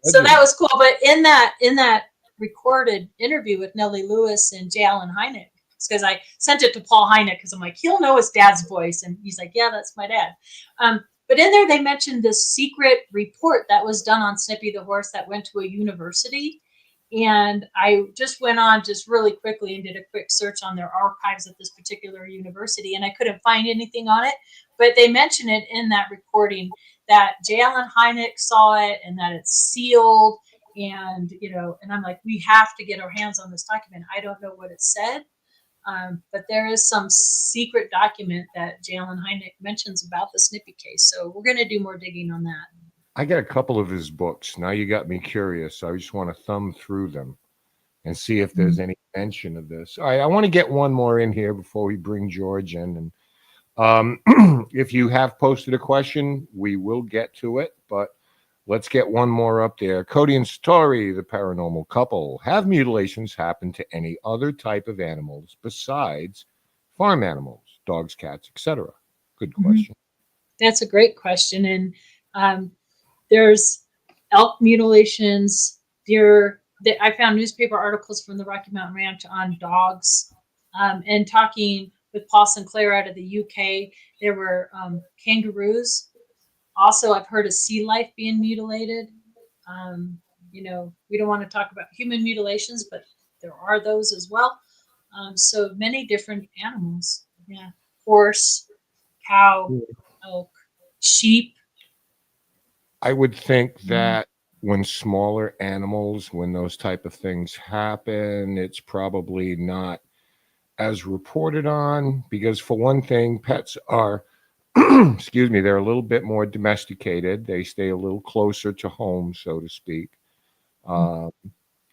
So that was cool. But in that recorded interview with Nellie Lewis and J. Allen Hynek, because I sent it to Paul Hynek because I'm like, he'll know his dad's voice, and he's like, yeah, that's my dad. But in there, they mentioned this secret report that was done on Snippy the horse that went to a university. And I just went on just really quickly and did a quick search on their archives at this particular university, and I couldn't find anything on it. But they mention it in that recording that J. Allen Hynek saw it and that it's sealed. And, and I'm like, we have to get our hands on this document. I don't know what it said. But there is some secret document that J. Allen Hynek mentions about the Snippy case. So we're going to do more digging on that. I got a couple of his books. Now you got me curious. I just want to thumb through them and see if there's any mention of this. All right, I want to get one more in here before we bring George in. And if you have posted a question, we will get to it. But let's get one more up there. Cody and Story, the paranormal couple. Have mutilations happen to any other type of animals besides farm animals, dogs, cats, etc.? Good question. That's a great question. And there's elk mutilations, deer. I found newspaper articles from the Rocky Mountain Ranch on dogs. And talking with Paul Sinclair out of the UK, there were kangaroos. Also, I've heard of sea life being mutilated. We don't want to talk about human mutilations, but there are those as well. So many different animals. Yeah, horse, cow, elk, sheep. I would think that when smaller animals, when those type of things happen, it's probably not as reported on because, for one thing, pets are, excuse me, they're a little bit more domesticated. They stay a little closer to home, so to speak.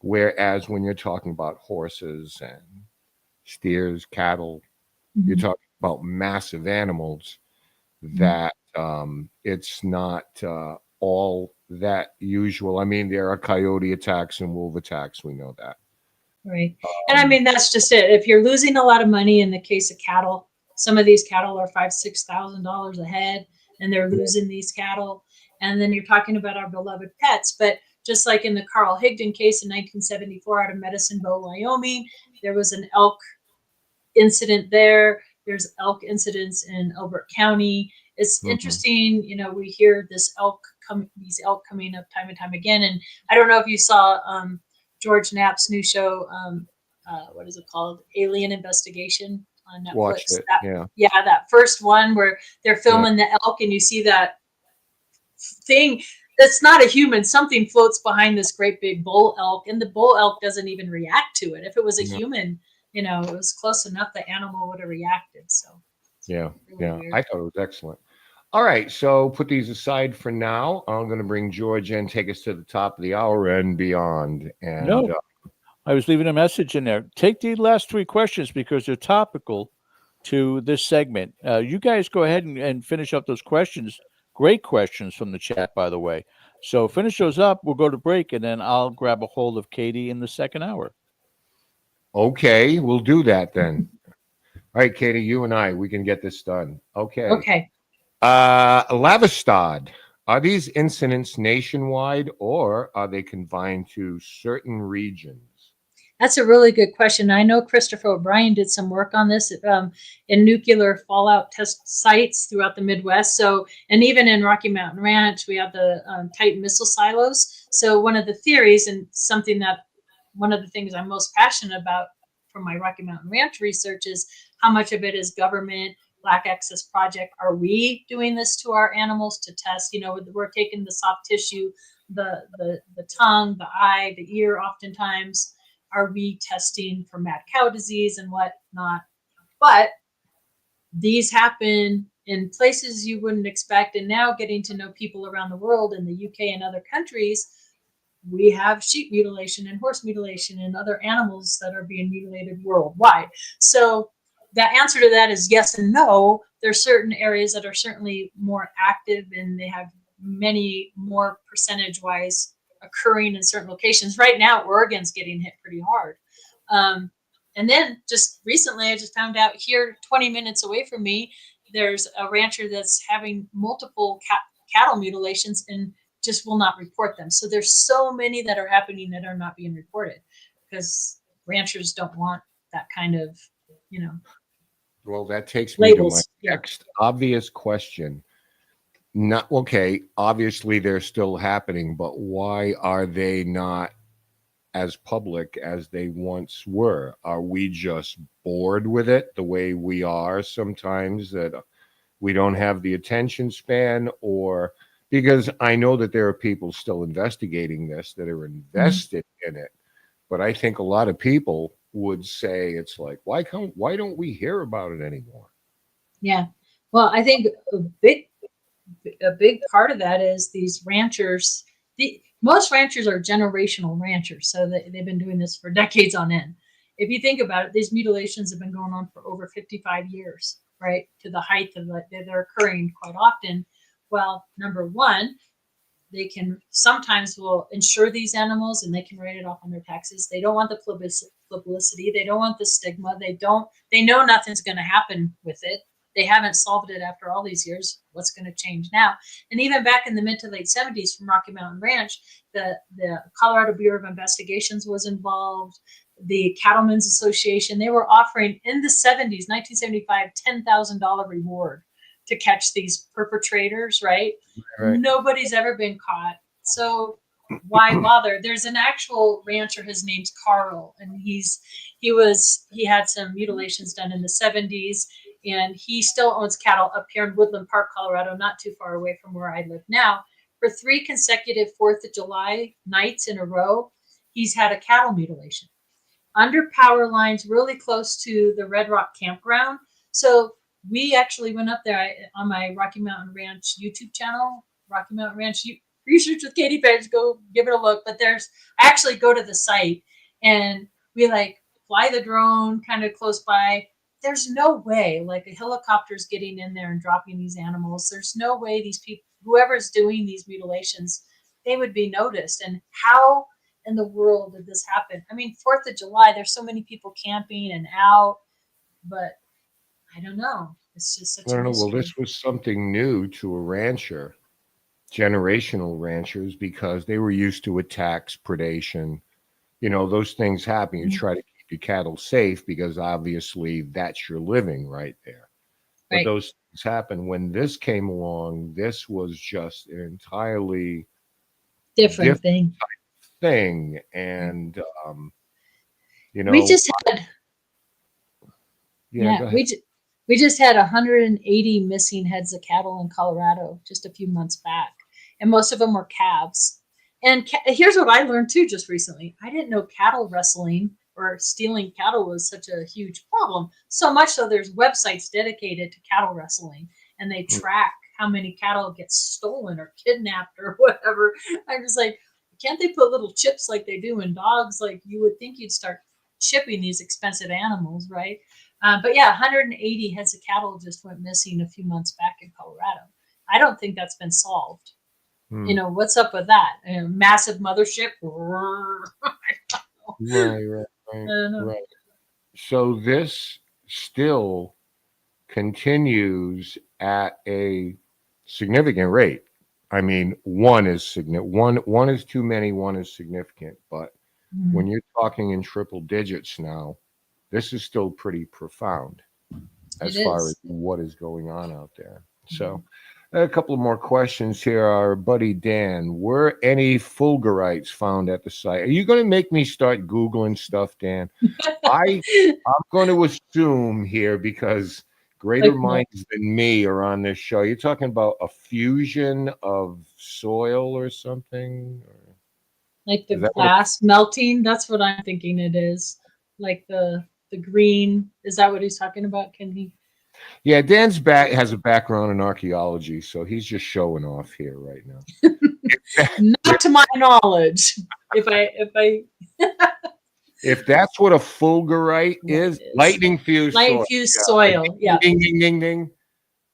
Whereas when you're talking about horses and steers, cattle, you're talking about massive animals that it's not all that usual. I mean, there are coyote attacks and wolf attacks. We know that. Right. And I mean, that's just it. If you're losing a lot of money in the case of cattle, some of these cattle are $5,000-$6,000 a head, and they're losing these cattle. And then you're talking about our beloved pets. But just like in the Carl Higdon case in 1974 out of Medicine Bow, Wyoming, there was an elk incident there. There's elk incidents in Elbert County. It's interesting, we hear these elk coming up time and time again. And I don't know if you saw George Knapp's new show, what is it called? Alien Investigation on Netflix. Watched it, that first one where they're filming the elk and you see that thing that's not a human. Something floats behind this great big bull elk, and the bull elk doesn't even react to it. If it was a human, it was close enough the animal would have reacted. So really weird. I thought it was excellent. All right, so put these aside for now. I'm going to bring George in, take us to the top of the hour and beyond. And I was leaving a message in there. Take the last three questions because they're topical to this segment. You guys go ahead and finish up those questions. Great questions from the chat, by the way. So finish those up. We'll go to break, and then I'll grab a hold of Katie in the second hour. Okay, we'll do that then. All right, Katie, you and I, we can get this done. Okay. Lavistad. Are these incidents nationwide or are they confined to certain regions? That's a really good question. I know Christopher O'Brien did some work on this in nuclear fallout test sites throughout the Midwest. So, and even in Rocky Mountain Ranch, we have the Titan missile silos. So, one of the theories, and something that one of the things I'm most passionate about from my Rocky Mountain Ranch research, is how much of it is government, Black Access Project. Are we doing this to our animals to test? You know, we're taking the soft tissue, the tongue, the eye, the ear, oftentimes. Are we testing for mad cow disease and whatnot? But these happen in places you wouldn't expect. And now, getting to know people around the world in the UK and other countries, we have sheep mutilation and horse mutilation and other animals that are being mutilated worldwide. So the answer to that is yes and no. There's certain areas that are certainly more active, and they have many more percentage wise occurring in certain locations. Right now, Oregon's getting hit pretty hard. And then just recently, I just found out here 20 minutes away from me, there's a rancher that's having multiple cattle mutilations and just will not report them. So there's so many that are happening that are not being reported because ranchers don't want that kind of, you know. Well, that takes me to my Labels. Yeah. next obvious question. Not okay, obviously they're still happening, but why are they not as public as they once were? Are we just bored with it the way we are sometimes, that we don't have the attention span? Or because I know that there are people still investigating this that are invested in it, but I think a lot of people would say it's like, why don't we hear about it anymore? Yeah. Well, I think a big part of that is these ranchers. Most ranchers are generational ranchers, so they've been doing this for decades on end. If you think about it, these mutilations have been going on for over 55 years, right? To the height of they're occurring quite often. Well, number one, they can sometimes will insure these animals and they can write it off on their taxes. They don't want the publicity. They don't want the stigma. They know nothing's going to happen with it. They haven't solved it after all these years. What's going to change now? And even back in the mid to late 70s from Rocky Mountain Ranch, the Colorado Bureau of Investigations was involved. The Cattlemen's Association, they were offering in the 70s, 1975, $10,000 reward to catch these perpetrators, right? Nobody's ever been caught. So why bother? There's an actual rancher, his name's Carl, and he had some mutilations done in the 70s, and he still owns cattle up here in Woodland Park, Colorado, not too far away from where I live now. For 3 consecutive 4th of July nights in a row, he's had a cattle mutilation under power lines really close to the Red Rock campground. So we actually went up there on my Rocky Mountain Ranch YouTube channel, Rocky Mountain Ranch Research with Katie Paige. Go give it a look. But I actually go to the site and we fly the drone kind of close by. There's no way a helicopter's getting in there and dropping these animals. There's no way these people, whoever's doing these mutilations, they would be noticed. And how in the world did this happen? I mean, 4th of July, there's so many people camping and out, but I don't know. It's just such a mystery. Well, this was something new to a rancher, generational ranchers, because they were used to attacks, predation. You know, those things happen. You try to keep your cattle safe because obviously that's your living right there. But Right. those things happen. When this came along, this was just an entirely Different thing. thing. And, We just had, go ahead. we just had 180 missing heads of cattle in Colorado just a few months back, and most of them were calves. And here's what I learned too just recently. I didn't know cattle wrestling or stealing cattle was such a huge problem. So much so there's websites dedicated to cattle wrestling, and they track how many cattle get stolen or kidnapped or whatever. I'm just like, can't they put little chips like they do in dogs? Like, you would think you'd start chipping these expensive animals, right? But yeah, 180 heads of cattle just went missing a few months back in Colorado. I don't think that's been solved. You know, what's up with that? Massive mothership? Right. So this still continues at a significant rate. I mean, one is significant. One is too many. One is significant. But when you're talking in triple digits now, this is still pretty profound as It far as is. what is going on out there. So, a couple of more questions here. Our buddy Dan, were any fulgurites found at the site? Are you going to make me start Googling stuff, Dan? I'm going to assume here, because greater Like what? minds than me are on this show. You're talking about a fusion of soil or something? Or Like the is that what glass melting? That's what I'm thinking it is. Like the green. Is that what he's talking about? Can he? Yeah, Dan's back has a background in archaeology, so he's just showing off here right now. Not to my knowledge. If I If that's what a fulgurite what is, it is. lightning fused Light soil. infused Yeah. soil. Yeah. Ding, ding, ding, ding.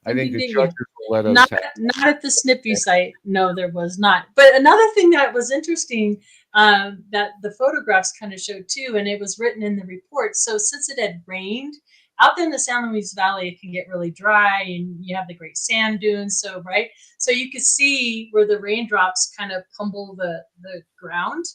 I Ding, think ding, the ding, yeah. judges will let us Not have. not at the Snippy site. No, there was not. But another thing that was interesting, that the photographs kind of showed too, and it was written in the report. So since it had rained out there in the San Luis Valley, it can get really dry, and you have the great sand dunes. So right, so you could see where the raindrops kind of pummel the ground,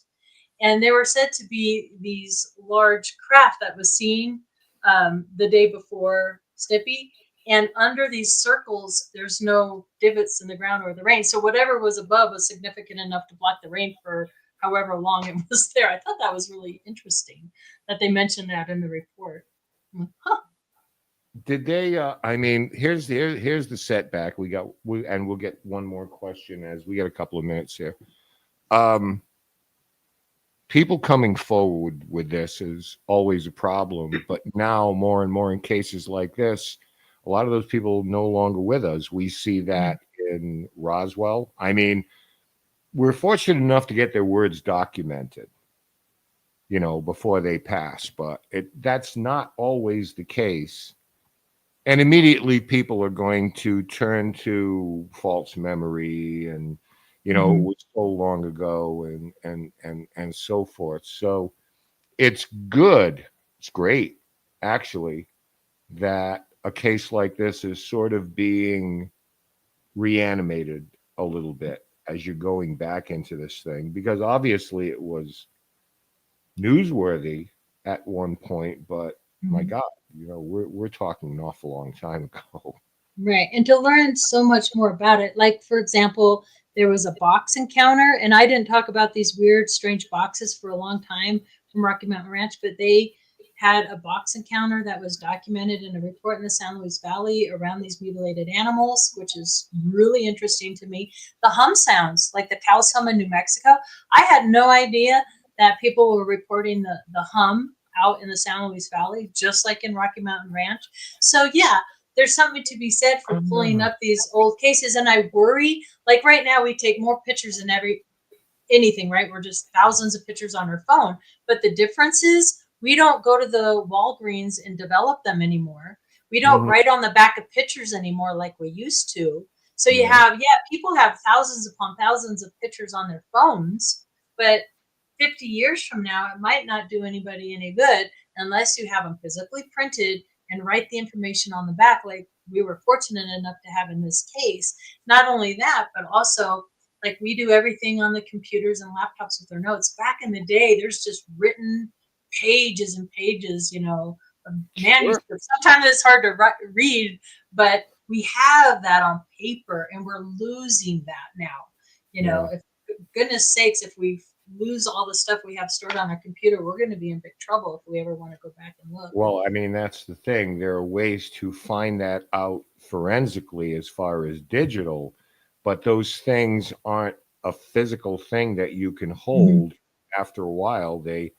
and they were said to be these large craft that was seen the day before Snippy. And under these circles, there's no divots in the ground or the rain. So whatever was above was significant enough to block the rain for however long it was there. I thought that was really interesting that they mentioned that in the report. Huh. Did they? I mean, here's the setback. And we'll get one more question as we got a couple of minutes here. People coming forward with this is always a problem, but now more and more in cases like this, a lot of those people no longer with us. We see that in Roswell. I mean, we're fortunate enough to get their words documented, before they pass, but that's not always the case. And immediately people are going to turn to false memory and it was so long ago and so forth. So it's good, it's great actually, that a case like this is sort of being reanimated a little bit as you're going back into this thing, because obviously it was newsworthy at one point, but my God, we're talking an awful long time ago. Right. And to learn so much more about it. Like, for example, there was a box encounter, and I didn't talk about these weird, strange boxes for a long time from Rocky Mountain Ranch, but they had a box encounter that was documented in a report in the San Luis Valley around these mutilated animals, which is really interesting to me. The hum sounds, like the cows hum in New Mexico. I had no idea that people were reporting the hum out in the San Luis Valley, just like in Rocky Mountain Ranch. So, yeah, there's something to be said for pulling up these old cases. And I worry, like right now, we take more pictures than anything, right? We're just thousands of pictures on our phone. But the difference is we don't go to the Walgreens and develop them anymore. We don't write on the back of pictures anymore like we used to. So you have, people have thousands upon thousands of pictures on their phones, but 50 years from now, it might not do anybody any good unless you have them physically printed and write the information on the back, like we were fortunate enough to have in this case. Not only that, but also like we do everything on the computers and laptops with our notes. Back in the day, there's just written pages and pages, of manuscripts. Sometimes it's hard to read, but we have that on paper, and we're losing that now. If goodness sakes, if we lose all the stuff we have stored on our computer, we're going to be in big trouble if we ever want to go back and look. Well, I mean, that's the thing. There are ways to find that out forensically as far as digital, but those things aren't a physical thing that you can hold. After a while, they,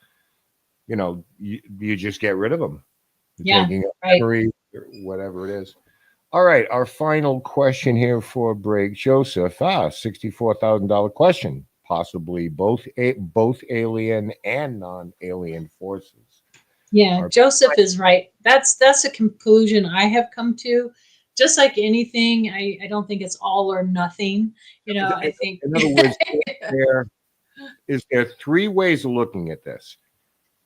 you just get rid of them. Taking a memory, or whatever it is. All right, our final question here for Brig Joseph. $64,000 question. Possibly both alien and non-alien forces. Yeah, Joseph is right. That's a conclusion I have come to. Just like anything, I don't think it's all or nothing. I think. In other words, is there three ways of looking at this?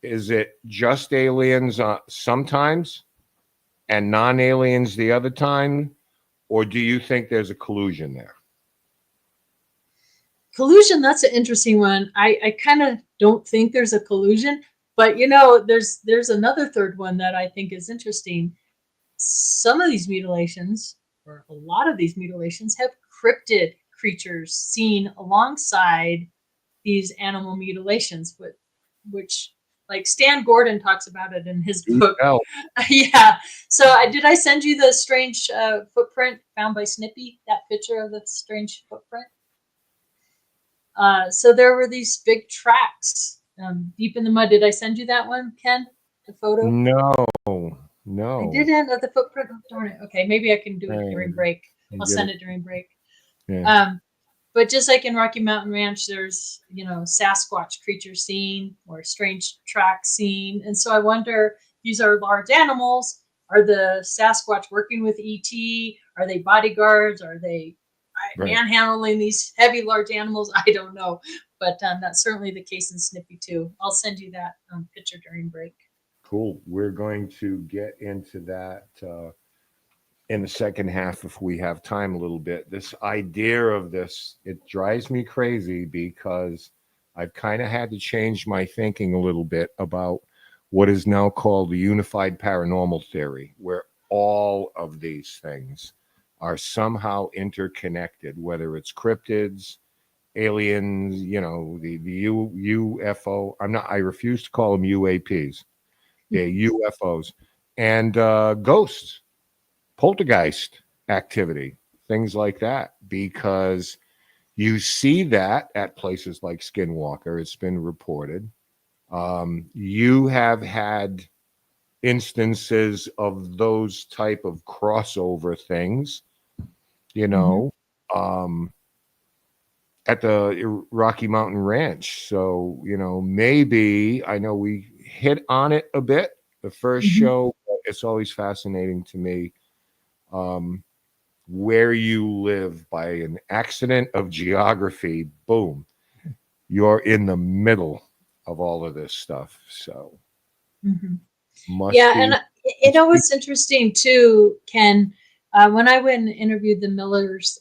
Is it just aliens sometimes and non-aliens the other time, or do you think there's a collusion there? Collusion, that's an interesting one. I kind of don't think there's a collusion. But you know, there's another third one that I think is interesting. Some of these mutilations, or a lot of these mutilations, have cryptid creatures seen alongside these animal mutilations, which like Stan Gordon talks about it in his book. Hell, Yeah. So did I send you the strange footprint found by Snippy? That picture of the strange footprint. So there were these big tracks deep in the mud. Did I send you that one, Ken? The photo? no, I didn't. The footprint. Oh, darn it. Okay, maybe I can do it during break. I'll send it during break. Yeah. But just like in Rocky Mountain Ranch, there's, you know, Sasquatch creature seen or strange tracks seen. And so I wonder, these are large animals. Are the Sasquatch working with ET? Are they bodyguards? Are they manhandling these heavy, large animals? I don't know. But that's certainly the case in Snippy, too. I'll send you that picture during break. Cool. We're going to get into that in the second half if we have time a little bit. This idea of this, it drives me crazy because I've kind of had to change my thinking a little bit about what is now called the unified paranormal theory, where all of these things are somehow interconnected, whether it's cryptids, aliens, you know, the UFO. I refuse to call them UAPs. They're UFOs and ghosts, poltergeist activity, things like that, because you see that at places like Skinwalker. It's been reported. You have had instances of those type of crossover things, you know, at the Rocky Mountain Ranch. So, you know, maybe, I know we hit on it a bit the first show. It's always fascinating to me where you live by an accident of geography. Boom, you're in the middle of all of this stuff. So yeah, and you know what's interesting too, Ken, when I went and interviewed the Millers,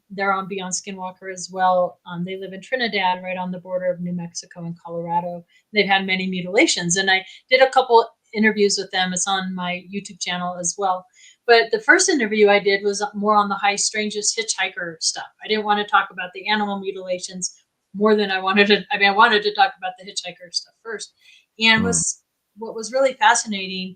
they're on Beyond Skinwalker as well. They live in Trinidad, right on the border of New Mexico and Colorado. They've had many mutilations, and I did a couple interviews with them. It's on my YouTube channel as well. But the first interview I did was more on the high strangest hitchhiker stuff. I didn't want to talk about the animal mutilations more than I wanted to. I mean, I wanted to talk about the hitchhiker stuff first. And what was really fascinating,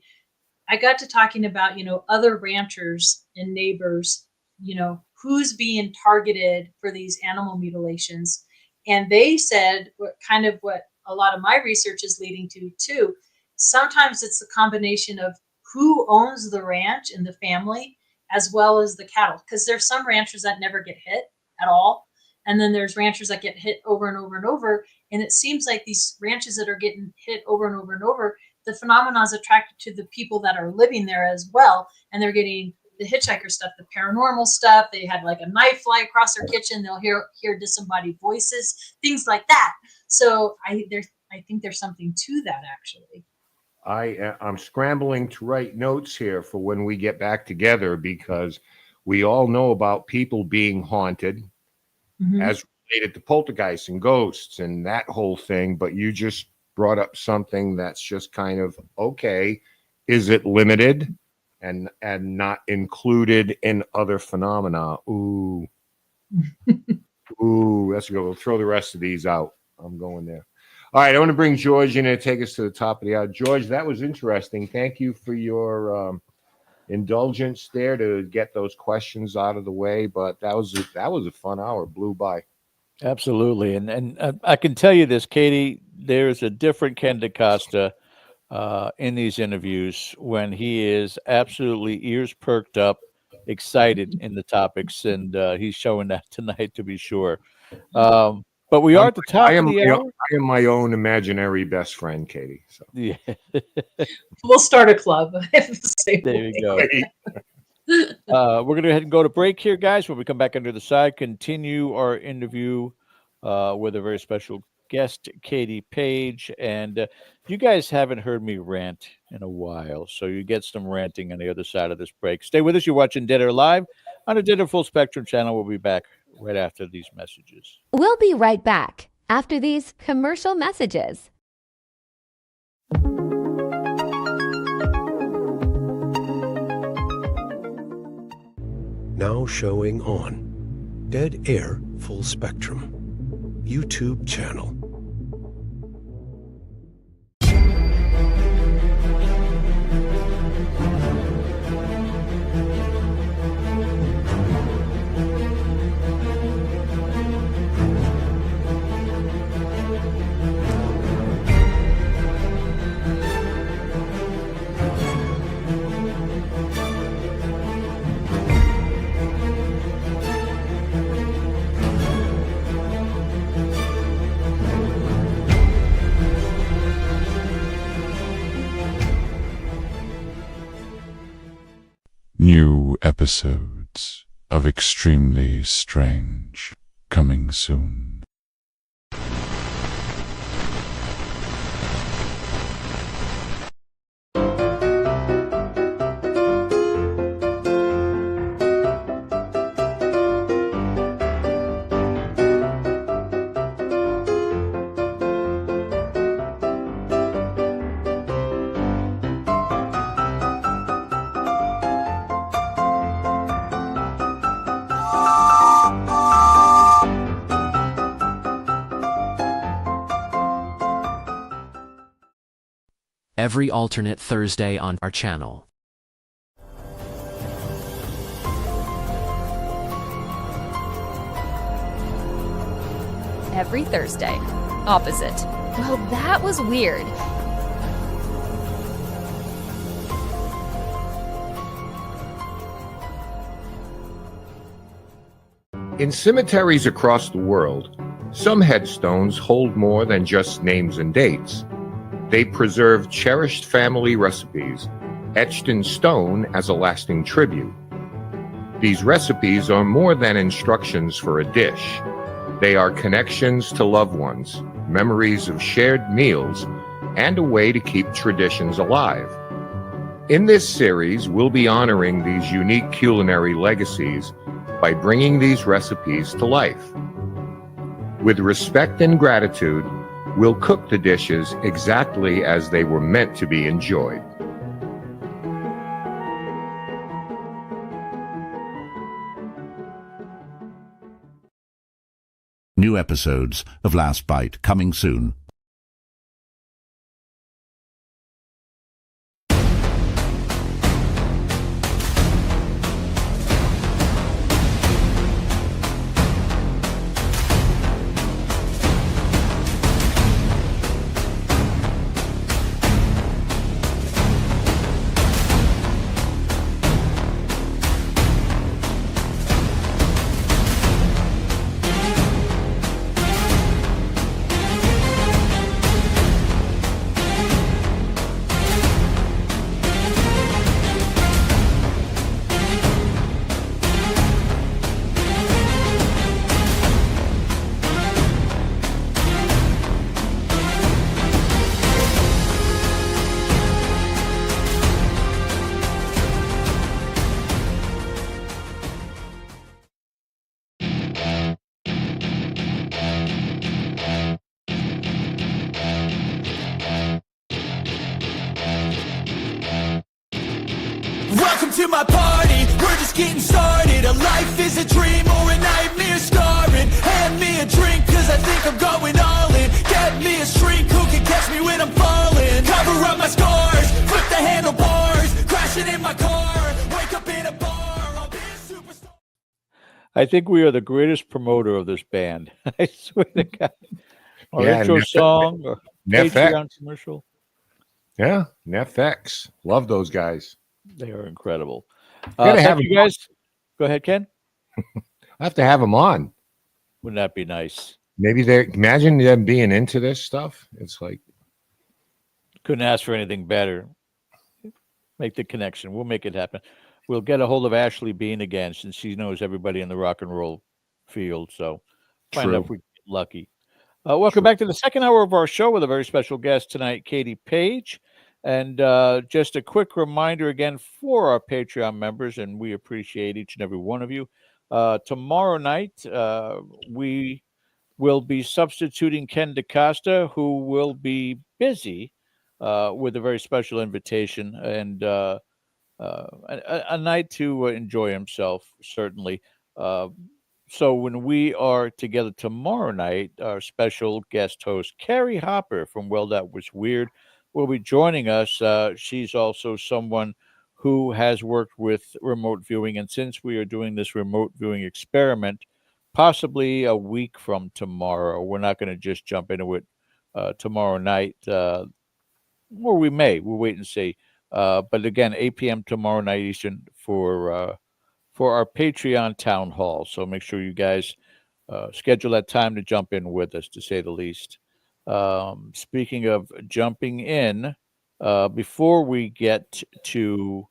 I got to talking about, you know, other ranchers and neighbors, you know, who's being targeted for these animal mutilations. And they said what a lot of my research is leading to too. Sometimes it's a combination of who owns the ranch and the family, as well as the cattle. Because there's some ranchers that never get hit at all. And then there's ranchers that get hit over and over and over. And it seems like these ranches that are getting hit over and over and over, the phenomenon is attracted to the people that are living there as well. And they're getting the hitchhiker stuff, the paranormal stuff. They had like a knife fly across their kitchen. They'll hear disembodied voices, things like that. So I think there's something to that, actually. I'm scrambling to write notes here for when we get back together, because we all know about people being haunted as related to poltergeists and ghosts and that whole thing. But you just brought up something that's just kind of, okay, is it limited and not included in other phenomena? Ooh, that's good. We'll throw the rest of these out. I'm going there. All right, I want to bring George in and take us to the top of the hour. George, that was interesting. Thank you for your indulgence there to get those questions out of the way. But that was a fun hour. Blew by. Absolutely, and I can tell you this, Katie. There's a different Ken DaCosta in these interviews when he is absolutely ears perked up, excited in the topics, and he's showing that tonight to be sure. But we are at the top of the hour. I am my own imaginary best friend, Katie. So yeah. We'll start a club. There you go. We're going to go ahead and go to break here, guys. When we come back under the side, continue our interview with a very special guest, Katie Paige. And you guys haven't heard me rant in a while, so you get some ranting on the other side of this break. Stay with us. You're watching Dead or Live on the Dead or Full Spectrum channel. We'll be back right after these messages. We'll be right back. after these commercial messages. Now showing on Dead Air Full Spectrum YouTube channel. New episodes of Extremely Strange coming soon. Every alternate Thursday on our channel. Every Thursday. Opposite. Well, that was weird. In cemeteries across the world, some headstones hold more than just names and dates. They preserve cherished family recipes, etched in stone as a lasting tribute. These recipes are more than instructions for a dish. They are connections to loved ones, memories of shared meals, and a way to keep traditions alive. In this series, we'll be honoring these unique culinary legacies by bringing these recipes to life. With respect and gratitude, we'll cook the dishes exactly as they were meant to be enjoyed. New episodes of Last Bite coming soon. Welcome to my party, we're just getting started. A life is a dream or a nightmare scarring. Hand me a drink cause I think I'm going all in. Get me a shrink who can catch me when I'm falling. Cover up my scars, flip the handlebars. Crashing in my car, wake up in a bar. I'll be a superstar. I think we are the greatest promoter of this band. I swear to God. Our Yeah, intro Nef- song, or Nefex. Patreon commercial. Yeah, Nefex. Love those guys. They are incredible. Gotta have Thank you them guys. Go ahead, Ken. I have to have them on. Wouldn't that be nice? Maybe they imagine them being into this stuff. It's like, Couldn't ask for anything better. Make the connection. We'll make it happen. We'll get a hold of Ashley Bean again since she knows everybody in the rock and roll field. So find True. out if we get lucky. Welcome back to the second hour of our show with a very special guest tonight, Katie Paige. And just a quick reminder again for our Patreon members, and we appreciate each and every one of you. Tomorrow night, we We'll be substituting Ken DaCosta, who will be busy with a very special invitation and a night to enjoy himself, certainly. Uh, so when we are together tomorrow night, our special guest host, Carrie Hopper from Well, That Was Weird, will be joining us. She's also someone who has worked with remote viewing. And since we are doing this remote viewing experiment, possibly a week from tomorrow, we're not going to just jump into it tomorrow night, or we may. We'll wait and see. But again, 8 p.m. tomorrow night Eastern for our Patreon town hall. So make sure you guys schedule that time to jump in with us, to say the least. Speaking of jumping in, before we get to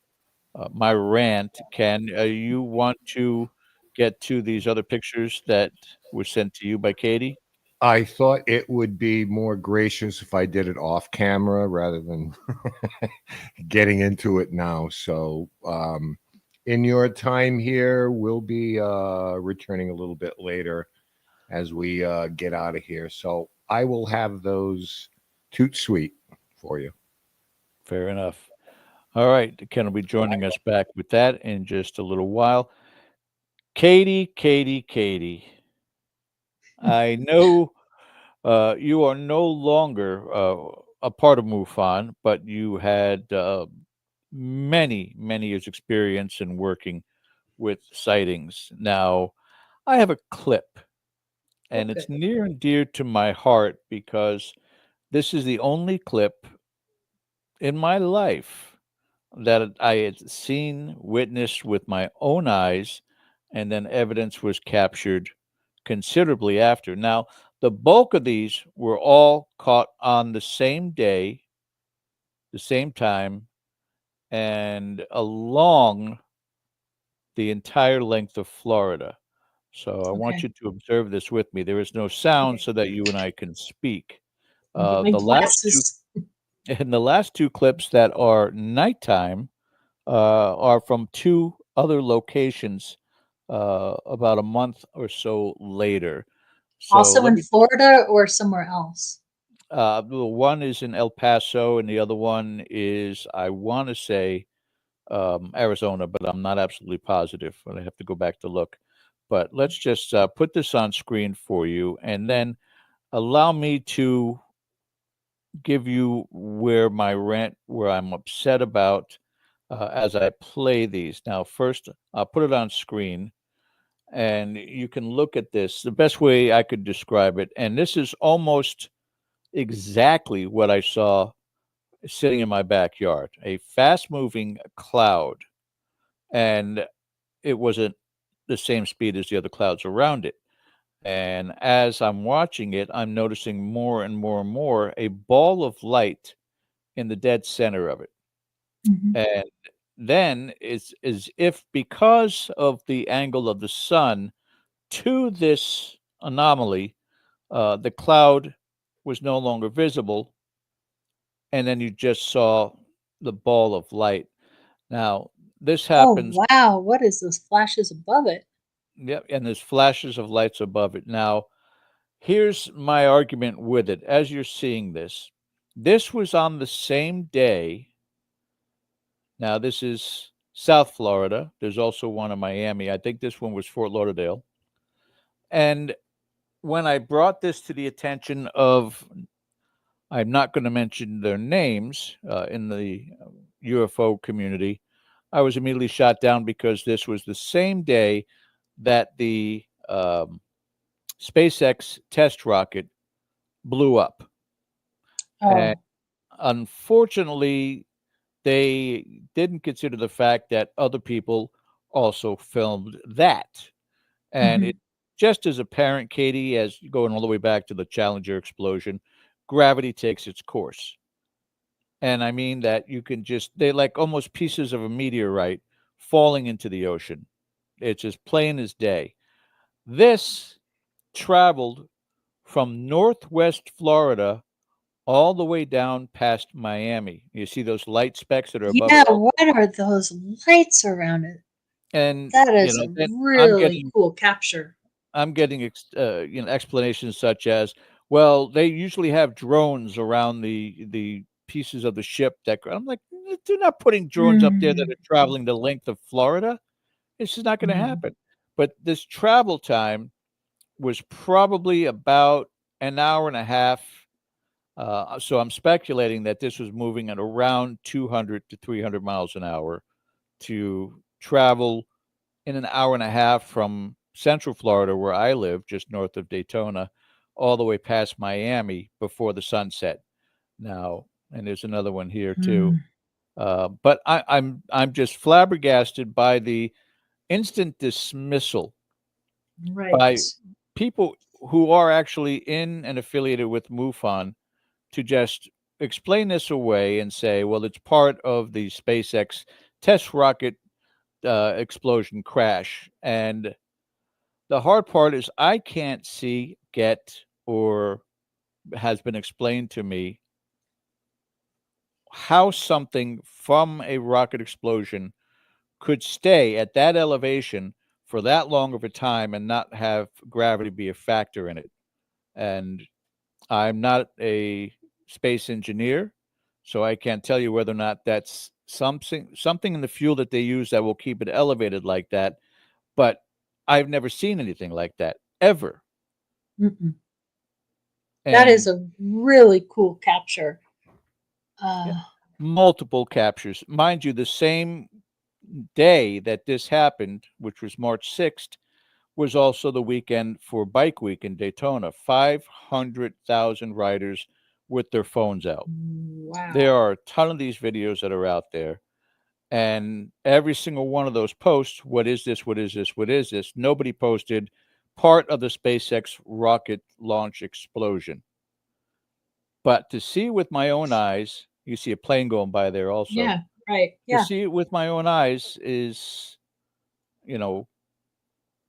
my rant, Ken, you want to get to these other pictures that were sent to you by Katie? I thought it would be more gracious if I did it off camera rather than getting into it now. So, in your time here, we'll be returning a little bit later as we get out of here. So I will have those toot sweet for you. Fair enough. All right. Ken will be joining us back with that in just a little while. Katie. I know you are no longer a part of MUFON, but you had many years' experience in working with sightings. Now, I have a clip, and it's near and dear to my heart because this is the only clip in my life that I had seen, witnessed with my own eyes, and then evidence was captured considerably after. Now, the bulk of these were all caught on the same day, the same time, and along the entire length of Florida. So I want you to observe this with me. There is no sound so that you and I can speak. Get my The last two, glasses. and the last two clips that are nighttime are from two other locations about a month or so later. So Also let in me. Florida or somewhere else? The one is in El Paso, and the other one is, I want to say, Arizona, but I'm not absolutely positive. And I have to go back to look. But let's just put this on screen for you, and then allow me to give you where my rant, where I'm upset about as I play these. Now, first, I'll put it on screen, and you can look at this. The best way I could describe it, and this is almost exactly what I saw sitting in my backyard, a fast moving cloud. And it wasn't the same speed as the other clouds around it. And as I'm watching it, I'm noticing more and more a ball of light in the dead center of it. And then it's as if, because of the angle of the sun to this anomaly, the cloud was no longer visible, and then you just saw the ball of light. Now, this happens. Oh, wow. What is those flashes above it? Yep, and there's flashes of lights above it. Now, here's my argument with it. As you're seeing this was on the same day. Now, this is South Florida. There's also one in Miami. I think this one was Fort Lauderdale. And when I brought this to the attention of, I'm not going to mention their names in the UFO community, I was immediately shot down because this was the same day that the SpaceX test rocket blew up. And unfortunately, they didn't consider the fact that other people also filmed that. And it's just as apparent, Katie, as going all the way back to the Challenger explosion, gravity takes its course. And I mean that you can just, they're like almost pieces of a meteorite falling into the ocean. It's as plain as day. This traveled from Northwest Florida all the way down past Miami. You see those light specks that are above Yeah, it? what are those lights around it? And That is a then I'm really getting cool capture. I'm getting explanations such as, well, they usually have drones around the pieces of the ship that. I'm like, they're not putting drones up there that are traveling the length of Florida. This is not going to happen. But this travel time was probably about an hour and a half. So I'm speculating that this was moving at around 200 to 300 miles an hour to travel in an hour and a half from Central Florida, where I live, just north of Daytona, all the way past Miami before the sunset. Now, and there's another one here too. But I'm just flabbergasted by the instant dismissal Right. by people who are actually in and affiliated with MUFON to just explain this away and say, well, it's part of the SpaceX test rocket explosion crash. And the hard part is I can't see, get, or has been explained to me how something from a rocket explosion could stay at that elevation for that long of a time and not have gravity be a factor in it. And I'm not a space engineer, so I can't tell you whether or not that's something in the fuel that they use that will keep it elevated like that. But I've never seen anything like that ever. That is a really cool capture. Multiple captures. Mind you, the same day that this happened, which was March 6th, was also the weekend for Bike Week in Daytona. 500,000 riders with their phones out. Wow. There are a ton of these videos that are out there. And every single one of those posts, what is this? What is this? What is this? Nobody posted part of the SpaceX rocket launch explosion. But to see with my own eyes, you see a plane going by there also. Yeah, right. Yeah. To see it with my own eyes is,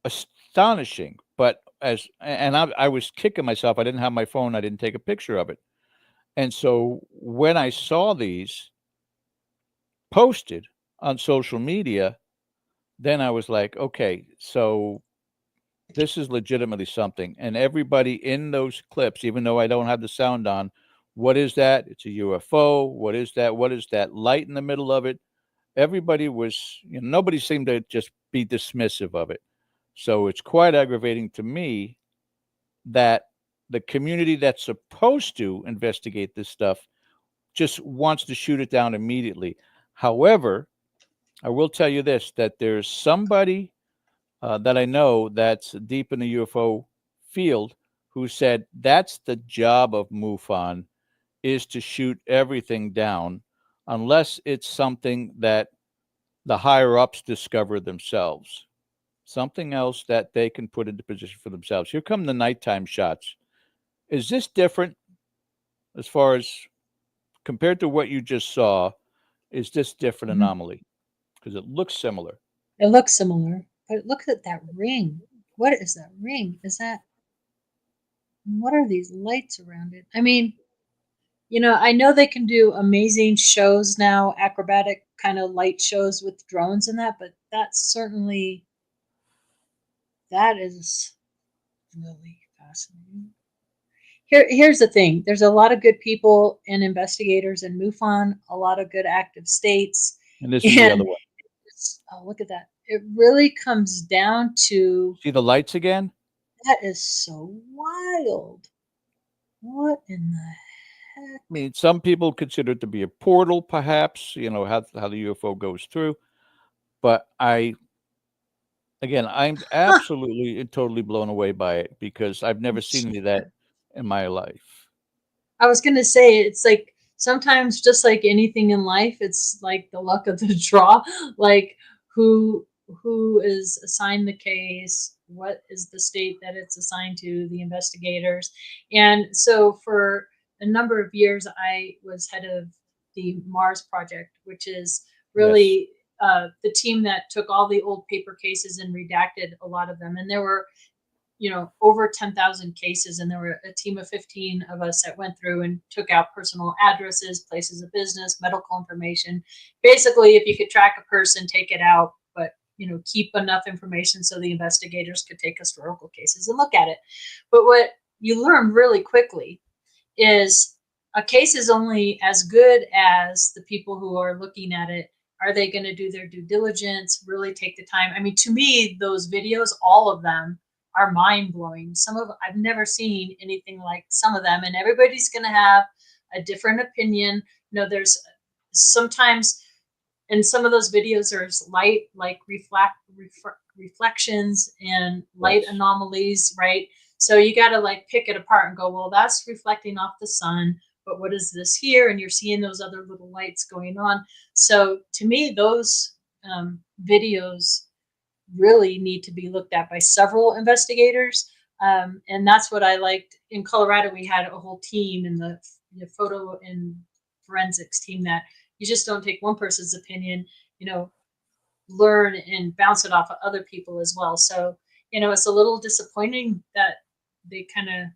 astonishing. But I was kicking myself. I didn't have my phone. I didn't take a picture of it. And so when I saw these posted on social media, then I was like, okay, so this is legitimately something. And everybody in those clips, even though I don't have the sound on, what is that? It's a UFO. What is that? What is that light in the middle of it? Everybody was, nobody seemed to just be dismissive of it. So it's quite aggravating to me that the community that's supposed to investigate this stuff just wants to shoot it down immediately. However, I will tell you this, that there's somebody that I know that's deep in the UFO field who said that's the job of MUFON, is to shoot everything down unless it's something that the higher ups discover themselves, something else that they can put into position for themselves. Here come the nighttime shots. Is this different as far as compared to what you just saw? Is this different anomaly? Because it looks similar. It looks similar, but look at that ring. What is that ring? What are these lights around it? I mean, I know they can do amazing shows now, acrobatic kind of light shows with drones and that, but that is really fascinating. Here's the thing. There's a lot of good people and investigators in MUFON, a lot of good active states. And this is the other one. Oh, look at that. It really comes down to... See the lights again? That is so wild. What in the heck? I mean, some people consider it to be a portal, perhaps, how the UFO goes through. But I'm absolutely and totally blown away by it because I've never seen any of that in my life. I was going to say, it's like sometimes just like anything in life, it's like the luck of the draw, like who is assigned the case, what is the state that it's assigned to, the investigators. And so for a number of years, I was head of the Mars Project, which is really the team that took all the old paper cases and redacted a lot of them. And there were, over 10,000 cases, and there were a team of 15 of us that went through and took out personal addresses, places of business, medical information. Basically, if you could track a person, take it out, but keep enough information so the investigators could take historical cases and look at it. But what you learn really quickly is a case is only as good as the people who are looking at it. Are they going to do their due diligence, really take the time? I mean, to me, those videos, all of them, are mind-blowing. I've never seen anything like some of them, and everybody's going to have a different opinion. There's sometimes in some of those videos there's light, like reflections and light anomalies, right? So you got to like pick it apart and go, well, that's reflecting off the sun, but what is this here? And you're seeing those other little lights going on. So to me, those videos really need to be looked at by several investigators. And that's what I liked. In Colorado, we had a whole team in the photo and forensics team that you just don't take one person's opinion, learn and bounce it off of other people as well. So, it's a little disappointing that they kind of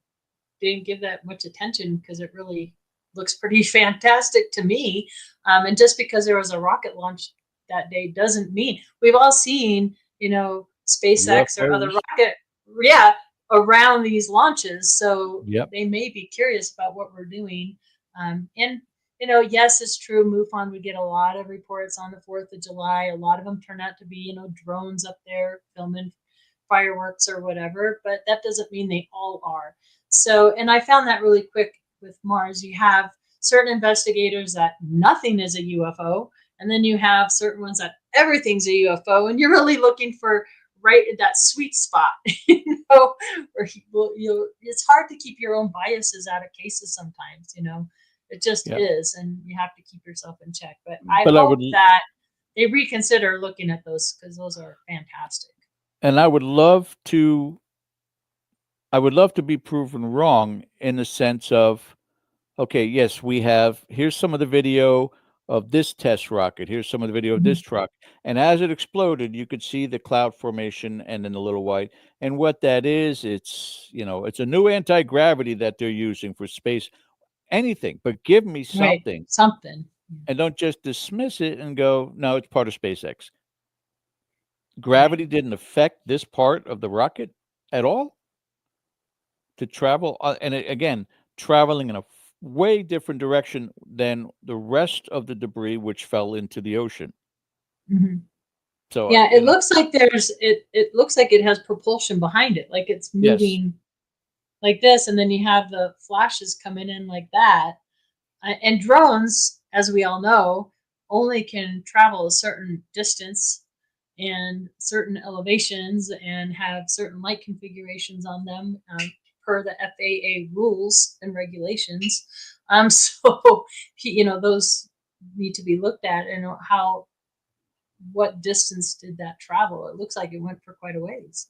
didn't give that much attention, because it really looks pretty fantastic to me. And just because there was a rocket launch that day doesn't mean we've all seen, SpaceX or other rocket, around these launches. So they may be curious about what we're doing. And yes, it's true. MUFON would get a lot of reports on the 4th of July. A lot of them turn out to be, drones up there filming fireworks or whatever, but that doesn't mean they all are. So, and I found that really quick with Mars. You have certain investigators that nothing is a UFO, and then you have certain ones that everything's a UFO, and you're really looking for right at that sweet spot, where it's hard to keep your own biases out of cases sometimes, it just is, and you have to keep yourself in check. But I hope that they reconsider looking at those, because those are fantastic. And I would love to be proven wrong, in the sense of, okay, yes, here's some of the video of this test rocket. Here's some of the video of this truck. And as it exploded, you could see the cloud formation and then the little white. And what that is, it's a new anti-gravity that they're using for space. Anything, but give me something. Right, something. And don't just dismiss it and go, no, it's part of SpaceX. Gravity didn't affect this part of the rocket at all to travel. And again, traveling in a way different direction than the rest of the debris, which fell into the ocean. So it looks like it looks like it has propulsion behind it, like it's moving like this, and then you have the flashes coming in like that. And drones, as we all know, only can travel a certain distance and certain elevations and have certain light configurations on them, per the FAA rules and regulations. So, those need to be looked at, and what distance did that travel? It looks like it went for quite a ways.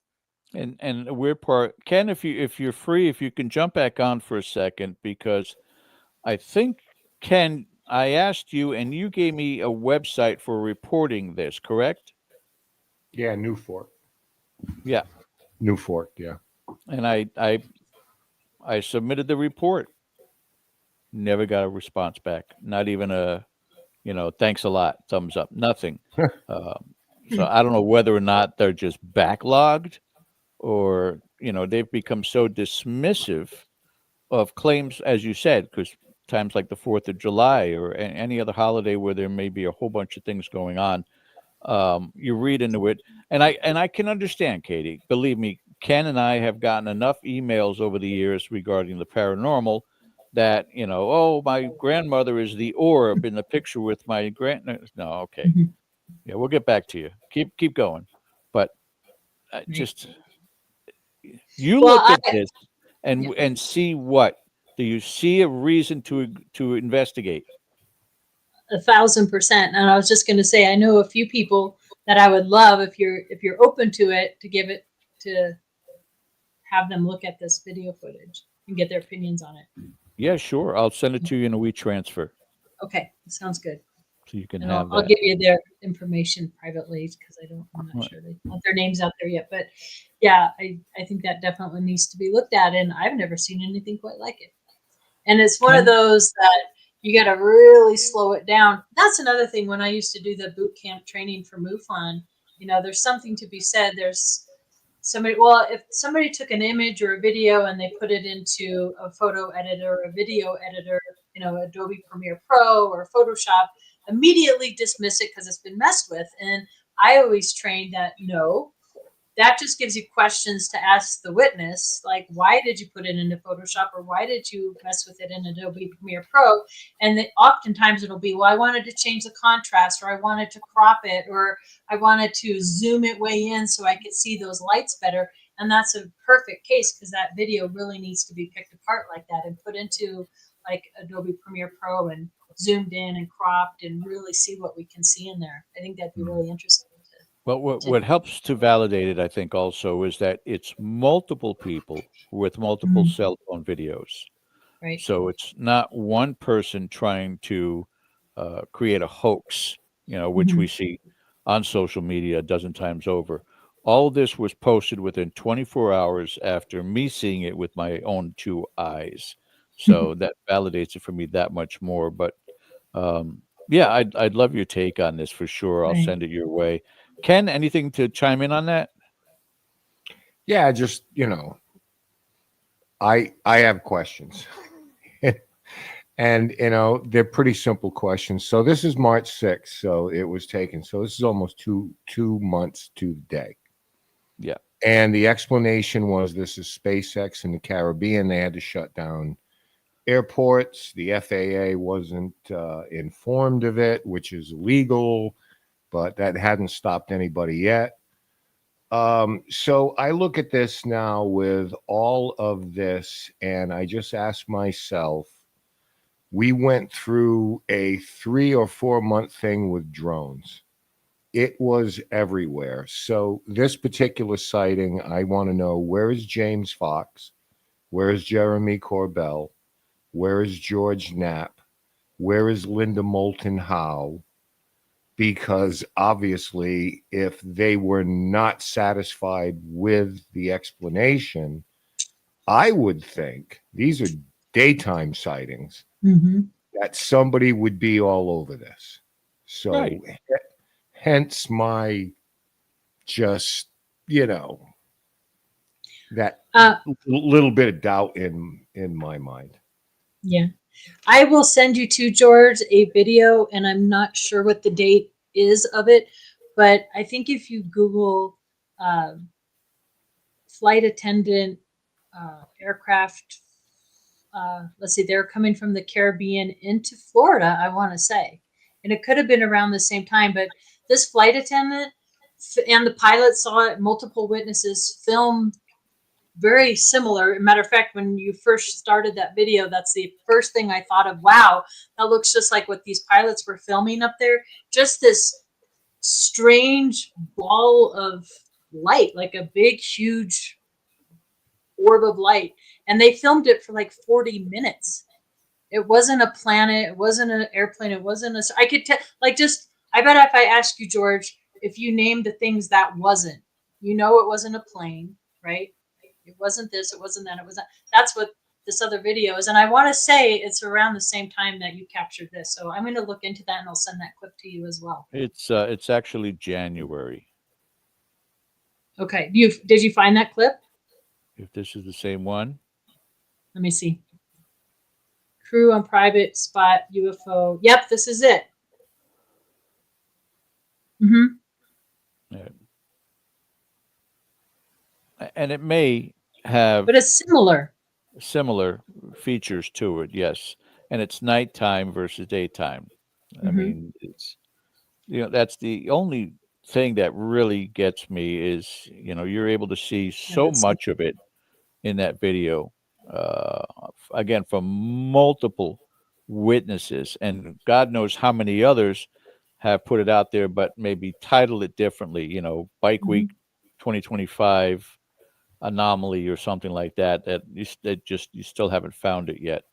And the weird part, Ken, if you're free, if you can jump back on for a second, because I think, Ken, I asked you and you gave me a website for reporting this, correct? Yeah, Newfork. Yeah. Newfork, yeah. And I submitted the report. Never got a response back. Not even a, thanks a lot, thumbs up, nothing. So I don't know whether or not they're just backlogged, or, they've become so dismissive of claims, as you said, because times like the 4th of July or any other holiday where there may be a whole bunch of things going on, you read into it. And I can understand, Katie. Believe me, Ken and I have gotten enough emails over the years regarding the paranormal that, oh, my grandmother is the orb in the picture with my no, okay. Yeah, we'll get back to you. Keep going. But just... You look at this and see what? Do you see a reason to investigate? 1,000%. And I was just going to say, I know a few people that I would love, if you're open to it, to have them look at this video footage and get their opinions on it. Yeah, sure. I'll send it to you in a WeTransfer. Okay, sounds good. So you can and have I'll give you their information privately, because I'm not sure they want their names out there yet. But yeah, I think that definitely needs to be looked at, and I've never seen anything quite like it. And it's one of those that you got to really slow it down. That's another thing. When I used to do the boot camp training for MUFON, there's something to be said. There's if somebody took an image or a video and they put it into a photo editor or a video editor, Adobe Premiere Pro or Photoshop, immediately dismiss it because it's been messed with. And I always train that no, that just gives you questions to ask the witness, like, why did you put it into Photoshop, or why did you mess with it in Adobe Premiere Pro? And oftentimes it'll be, well, I wanted to change the contrast, or I wanted to crop it, or I wanted to zoom it way in so I could see those lights better. And that's a perfect case, because that video really needs to be picked apart like that and put into like Adobe Premiere Pro and zoomed in and cropped and really see what we can see in there. I think that'd be really interesting. Well, what helps to validate it, I think, also is that it's multiple people with multiple Mhm. cell phone videos. Right. So it's not one person trying to create a hoax, which we see on social media a dozen times over. All this was posted within 24 hours after me seeing it with my own two eyes. So that validates it for me that much more. But yeah, I'd love your take on this for sure. I'll Right. send it your way. Ken, anything to chime in on that? Yeah, just I have questions. And they're pretty simple questions. So this is March 6th, so it was taken. So this is almost two months to the day. Yeah. And the explanation was this is SpaceX in the Caribbean. They had to shut down airports. The FAA wasn't informed of it, which is legal, but that hadn't stopped anybody yet. So I look at this now with all of this, and I just ask myself, we went through a 3 or 4 month thing with drones. It was everywhere. So this particular sighting, I want to know, where is James Fox? Where is Jeremy Corbell? Where is George Knapp? Where is Linda Moulton Howe? Because obviously, if they were not satisfied with the explanation, I would think these are daytime sightings, that somebody would be all over this. So Right. hence my just, that little bit of doubt in my mind. Yeah. I will send you to George a video, and I'm not sure what the date is of it, but I think if you Google flight attendant aircraft, let's see, they're coming from the Caribbean into Florida, I want to say. And it could have been around the same time, but this flight attendant and the pilot saw it, multiple witnesses film very similar. Matter of fact, when you first started that video, that's the first thing I thought of. Wow, that looks just like what these pilots were filming up there. Just this strange ball of light, like a big, huge orb of light. And they filmed it for like 40 minutes. It wasn't a planet. It wasn't an airplane. It wasn't I could tell, I bet if I ask you, George, if you named the things that wasn't, it wasn't a plane, right? It wasn't this, it wasn't that, it was that. That's what this other video is. And I want to say it's around the same time that you captured this. So I'm going to look into that and I'll send that clip to you as well. It's actually January. Okay. Did you find that clip? If this is the same one. Let me see. Crew on private spot UFO. Yep, this is it. Yeah. And it may have, but it's similar features to it, yes. And it's nighttime versus daytime. I mean, it's that's the only thing that really gets me is you're able to see so much of it in that video, again, from multiple witnesses, and God knows how many others have put it out there, but maybe titled it differently, Bike Week 2025 anomaly or something like that, that you still haven't found it yet.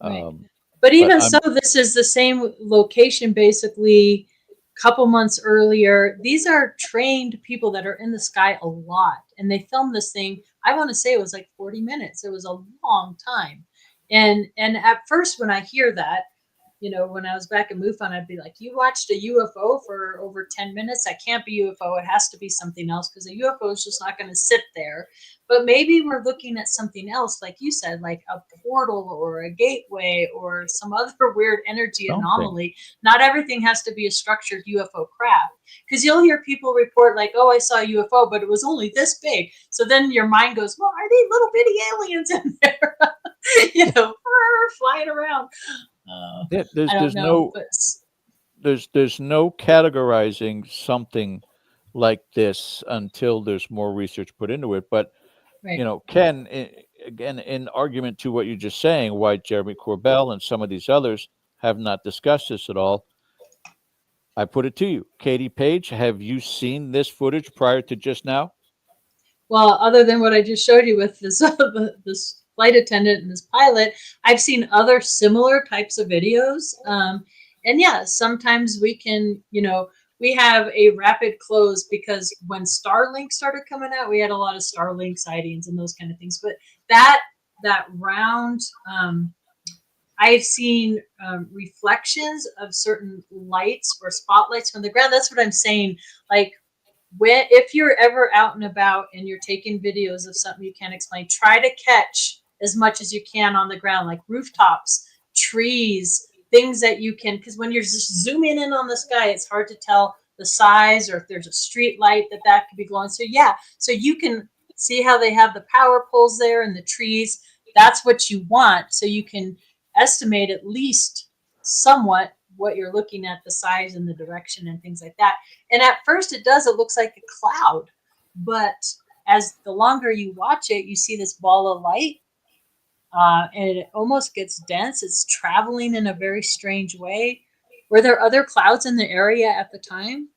Right. But even so, this is the same location, basically a couple months earlier. These are trained people that are in the sky a lot, and they filmed this thing. I want to say it was like 40 minutes. It was a long time. And at first, when I hear that, when I was back in MUFON, I'd be like, you watched a UFO for over 10 minutes? That can't be UFO. It has to be something else, because a UFO is just not going to sit there. But maybe we're looking at something else, like you said, like a portal or a gateway or some other weird energy anomaly. Not everything has to be a structured UFO craft, because you'll hear people report like, oh, I saw a UFO, but it was only this big. So then your mind goes, well, are they little bitty aliens in there? Flying around. Yeah, I don't know, but there's no categorizing something like this until there's more research put into it. But right. Ken, again, in argument to what you're just saying, why Jeremy Corbell and some of these others have not discussed this at all, I put it to you, Katie Paige, have you seen this footage prior to just now? Well, other than what I just showed you with this this flight attendant and this pilot, I've seen other similar types of videos. And yeah, sometimes we can, we have a rapid close, because when Starlink started coming out, we had a lot of Starlink sightings and those kind of things. But that round, I've seen reflections of certain lights or spotlights from the ground. That's what I'm saying. Like, if you're ever out and about and you're taking videos of something you can't explain, try to catch as much as you can on the ground, like rooftops, trees, things that you can, because when you're just zooming in on the sky, it's hard to tell the size, or if there's a street light that could be glowing. So yeah, so you can see how they have the power poles there and the trees. That's what you want, so you can estimate at least somewhat what you're looking at, the size and the direction and things like that. And at first it looks like a cloud, but as the longer you watch it, you see this ball of light, and it almost gets dense. It's traveling in a very strange way. Were there other clouds in the area at the time?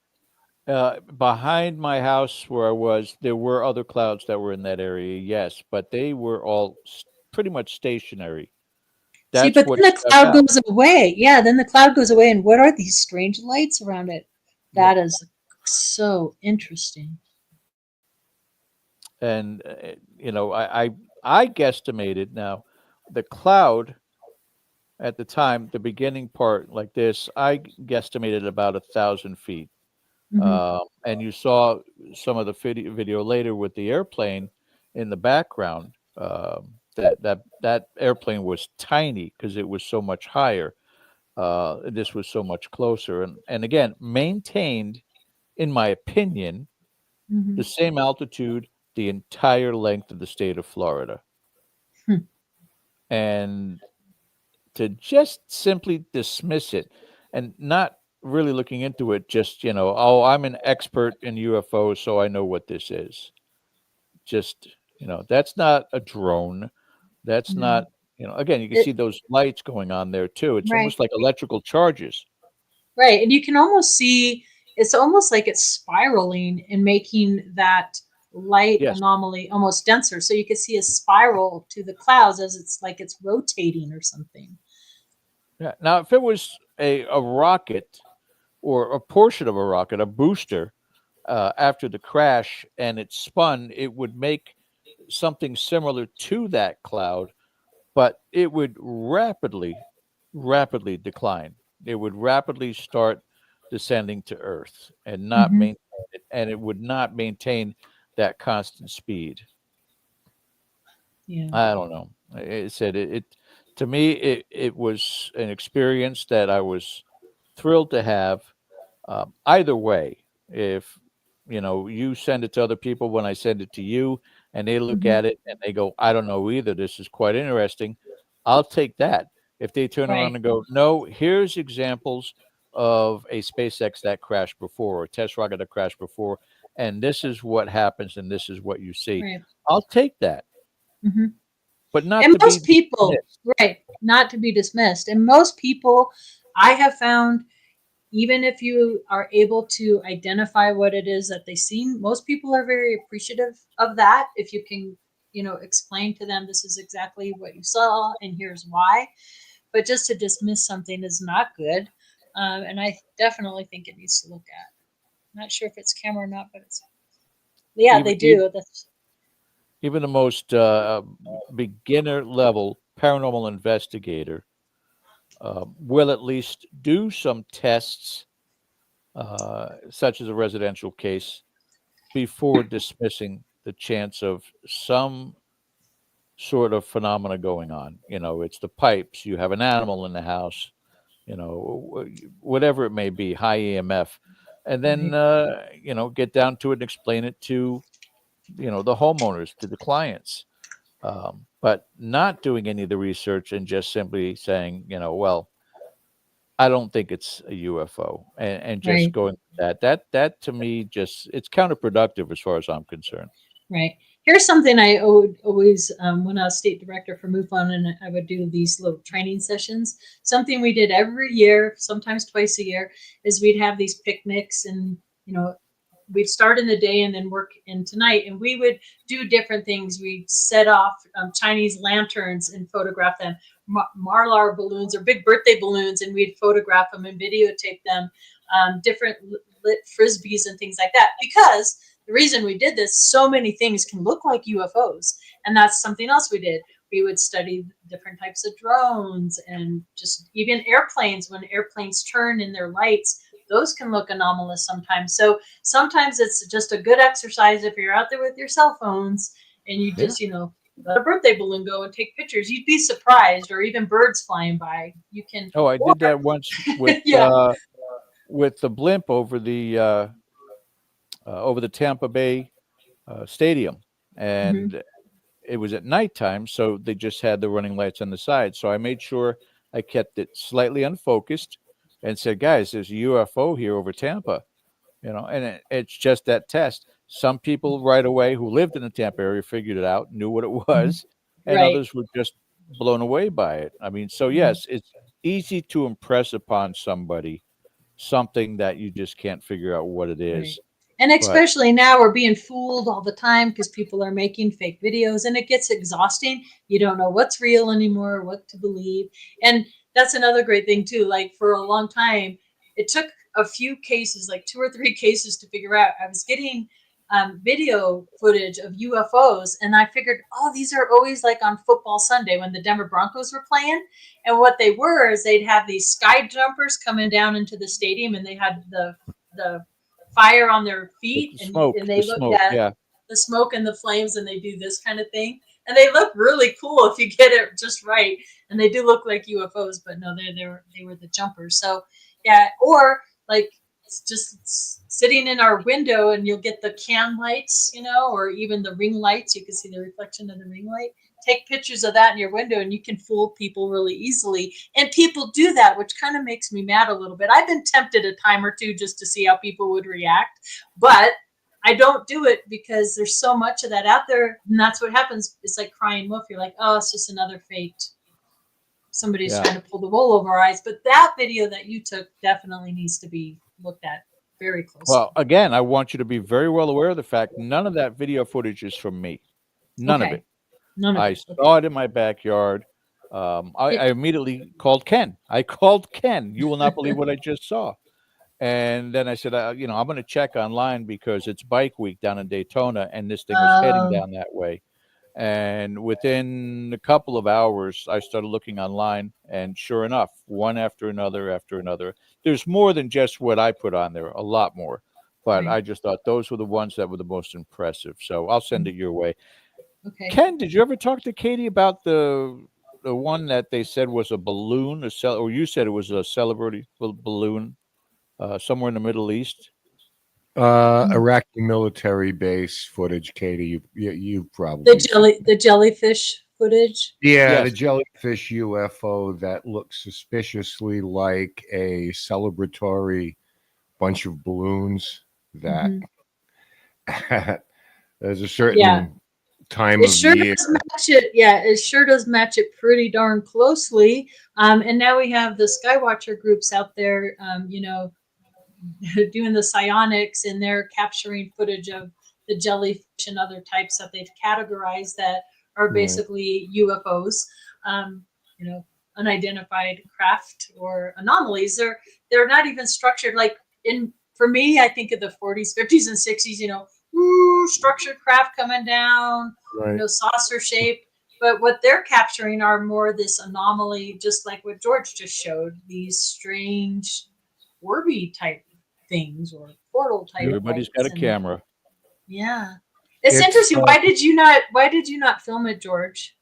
Behind my house where I was, there were other clouds that were in that area, yes, but they were all pretty much stationary. See, That's but what then the stuck cloud out. goes away. Yeah, then the cloud goes away, and what are these strange lights around it? That is so interesting. And I guesstimated, now the cloud at the time, the beginning part like this, I guesstimated about 1,000 feet. And you saw some of the video later with the airplane in the background. That airplane was tiny because it was so much higher. This was so much closer, and again, maintained, in my opinion, the same altitude the entire length of the state of Florida. And to just simply dismiss it and not really looking into it, just, oh, I'm an expert in UFOs, so I know what this is. Just, that's not a drone. That's not, again, you can see those lights going on there too. It's almost like electrical charges. Right. And you can almost see, it's almost like it's spiraling and making that light anomaly almost denser. So you can see a spiral to the clouds as it's like it's rotating or something. Yeah. Now, if it was a rocket or a portion of a rocket, a booster, after the crash and it spun, it would make something similar to that cloud, but it would rapidly decline. It would rapidly start descending to Earth and not maintain it, and it would not maintain that constant speed. Yeah. I don't know. It said it to me. It was an experience that I was thrilled to have. Either way, if you send it to other people, when I send it to you, and they look at it and they go, I don't know either, this is quite interesting, I'll take that. If they turn around and go, no, here's examples of a SpaceX that crashed before, or a test rocket that crashed before, and this is what happens and this is what you see, I'll take that. But not and to most be people dismissed. not to be dismissed. And most people, I have found, even if you are able to identify what it is that they seen, most people are very appreciative of that. If you can, explain to them, this is exactly what you saw and here's why. But just to dismiss something is not good. And I definitely think it needs to look at. I'm not sure if it's camera or not, but they do. Even the most beginner level paranormal investigator will at least do some tests, such as a residential case, before dismissing the chance of some sort of phenomena going on. You know, it's the pipes, you have an animal in the house, you know, whatever it may be, high EMF. And then, you know, get down to it and explain it to, you know, the homeowners, to the clients. But not doing any of the research and just simply saying, you know, well, I don't think it's a UFO, and just Right. going with that to me, just it's counterproductive as far as I'm concerned. Right. Here's something I would always, when I was state director for MUFON, and I would do these little training sessions. Something we did every year, sometimes twice a year, is we'd have these picnics, and you know, we'd start in the day and then work into night, and we would do different things. We'd set off Chinese lanterns and photograph them, Marlar balloons or big birthday balloons, and we'd photograph them and videotape them, different lit frisbees and things like that. Because the reason we did this, so many things can look like UFOs, and that's something else we did. We would study different types of drones, and just even airplanes. When airplanes turn in their lights, those can look anomalous sometimes. So sometimes it's just a good exercise if you're out there with your cell phones and you just, you know, let a birthday balloon go and take pictures. You'd be surprised, or even birds flying by. You can. Oh, I did that once with Yeah. with the blimp over the Tampa Bay stadium, and it was at nighttime, so they just had the running lights on the side. So I made sure I kept it slightly unfocused and said, guys, there's a UFO here over Tampa, you know, and it's just that test. Some people right away who lived in the Tampa area figured it out, knew what it was, and Right. others were just blown away by it. I mean, so yes, it's easy to impress upon somebody something that you just can't figure out what it is. Right. And especially now, we're being fooled all the time because people are making fake videos, and it gets exhausting. You don't know what's real anymore, what to believe. And that's another great thing too. Like, for a long time, it took a few cases, like 2 or 3 cases, to figure out. I was getting video footage of UFOs, and I figured, oh, these are always like on football Sunday when the Denver Broncos were playing. And what they were is they'd have these sky jumpers coming down into the stadium, and they had the fire on their feet, and they look at the smoke and the flames, and they do this kind of thing, and they look really cool if you get it just right, and they do look like UFOs, but no, they were the jumpers. So yeah, or like just sitting in our window, and you'll get the can lights, you know, or even the ring lights. You can see the reflection of the ring light. Take pictures of that in your window, and you can fool people really easily. And people do that, which kind of makes me mad a little bit. I've been tempted a time or two just to see how people would react, but I don't do it because there's so much of that out there. And that's what happens. It's like crying wolf. You're like, oh, it's just another faked. Somebody's trying to pull the wool over our eyes. But that video that you took definitely needs to be looked at very closely. Well, again, I want you to be very well aware of the fact none of that video footage is from me. None of it. I saw it in my backyard. I immediately called Ken. You will not believe what I just saw. And then I said, you know, I'm going to check online because it's bike week down in Daytona, and this thing was heading down that way. And within a couple of hours, I started looking online, and sure enough, one after another. There's more than just what I put on there, a lot more. But I just thought those were the ones that were the most impressive. So I'll send it your way. Okay. Ken, did you ever talk to Katie about the one that they said was a balloon, or you said it was a celebrity balloon somewhere in the Middle East? Iraqi military base footage, Katie. You probably the jellyfish footage. Yeah, the jellyfish UFO that looks suspiciously like a celebratory bunch of balloons that there's a certain time of year. Does match it. Yeah, it sure does match it pretty darn closely. And now we have the Skywatcher groups out there, you know, doing the psionics, and they're capturing footage of the jellyfish and other types that they've categorized that are basically UFOs, you know, unidentified craft or anomalies. They're not even structured like for me, I think of the 40s, 50s, and 60s, you know, structured craft coming down, you know, saucer shape. But what they're capturing are more this anomaly, just like what George just showed, these strange orby type things or portal type Everybody's got a lights. And camera. yeah, it's It's, interesting. Why did you not film it, George?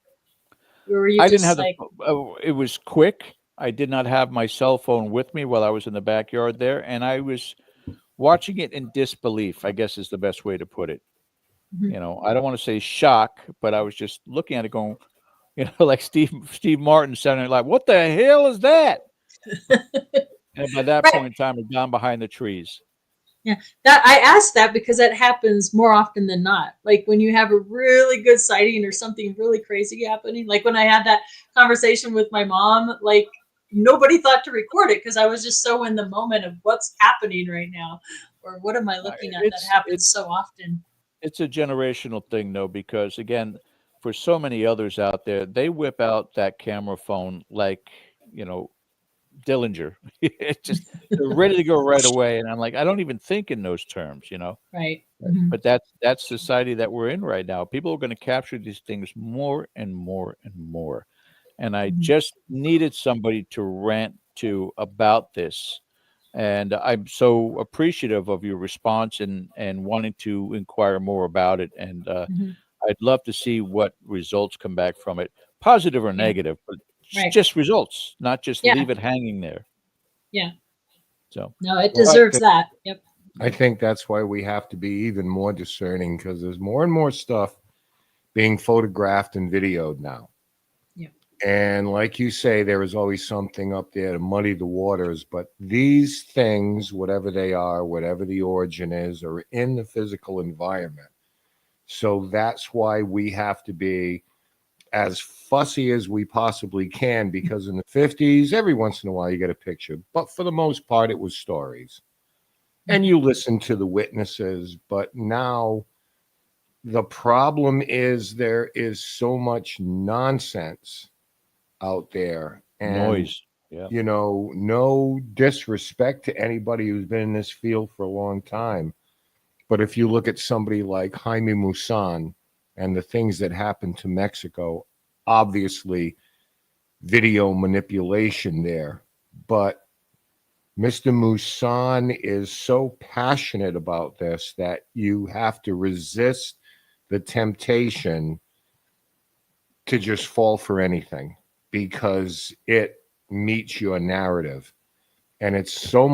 Or were you I didn't just have like, it was quick. I did not have my cell phone with me while I was in the backyard there, and I was watching it in disbelief, I guess is the best way to put it. Mhm. You know, I don't want to say shock, but I was just looking at it going, you know, like Steve Martin sounding like, what the hell is that? And by that right? point in time, it's down behind the trees. Yeah, that I asked that because that happens more often than not. Like when you have a really good sighting or something really crazy happening. Like when I had that conversation with my mom, like nobody thought to record it because I was just so in the moment of what's happening right now, or what am I looking at that happens so often. It's a generational thing, though, because again, for so many others out there, they whip out that camera phone like, you know, Dillinger. It's just they're ready to go right away. And I'm like, I don't even think in those terms, you know. Right. Mhm. But that's society that we're in right now. People are going to capture these things more and more and more. And I Mhm. just needed somebody to rant to about this. And I'm so appreciative of your response and wanting to inquire more about it. And Mhm. I'd love to see what results come back from it, positive or Yeah. negative, but Right. just results, not just Yeah. leave it hanging there. Yeah. So, No, it Well, deserves that. Yep. I think that's why we have to be even more discerning because there's more and more stuff being photographed and videoed now. Yep. And like you say, there is always something up there to muddy the waters. But these things, whatever they are, whatever the origin is, are in the physical environment. So that's why we have to be as fussy as we possibly can because in the 50s, every once in a while you get a picture. But for the most part, it was stories. And you listen to the witnesses. But now the problem is there is so much nonsense out there. And, noise. Yeah. you know, no disrespect to anybody who's been in this field for a long time. But if you look at somebody like Jaime Maussan and the things that happened to Mexico, obviously video manipulation there. But Mr. Maussan is so passionate about this that you have to resist the temptation to just fall for anything because it meets your narrative. And it's so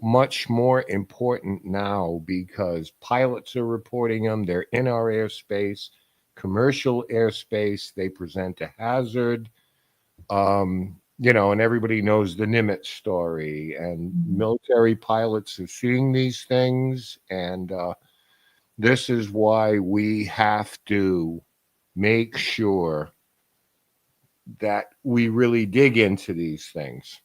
much more important now because pilots are reporting them. They're in our airspace, commercial airspace. They present a hazard. You know, and everybody knows the Nimitz story. And military pilots are seeing these things. And this is why we have to make sure that we really dig into these things.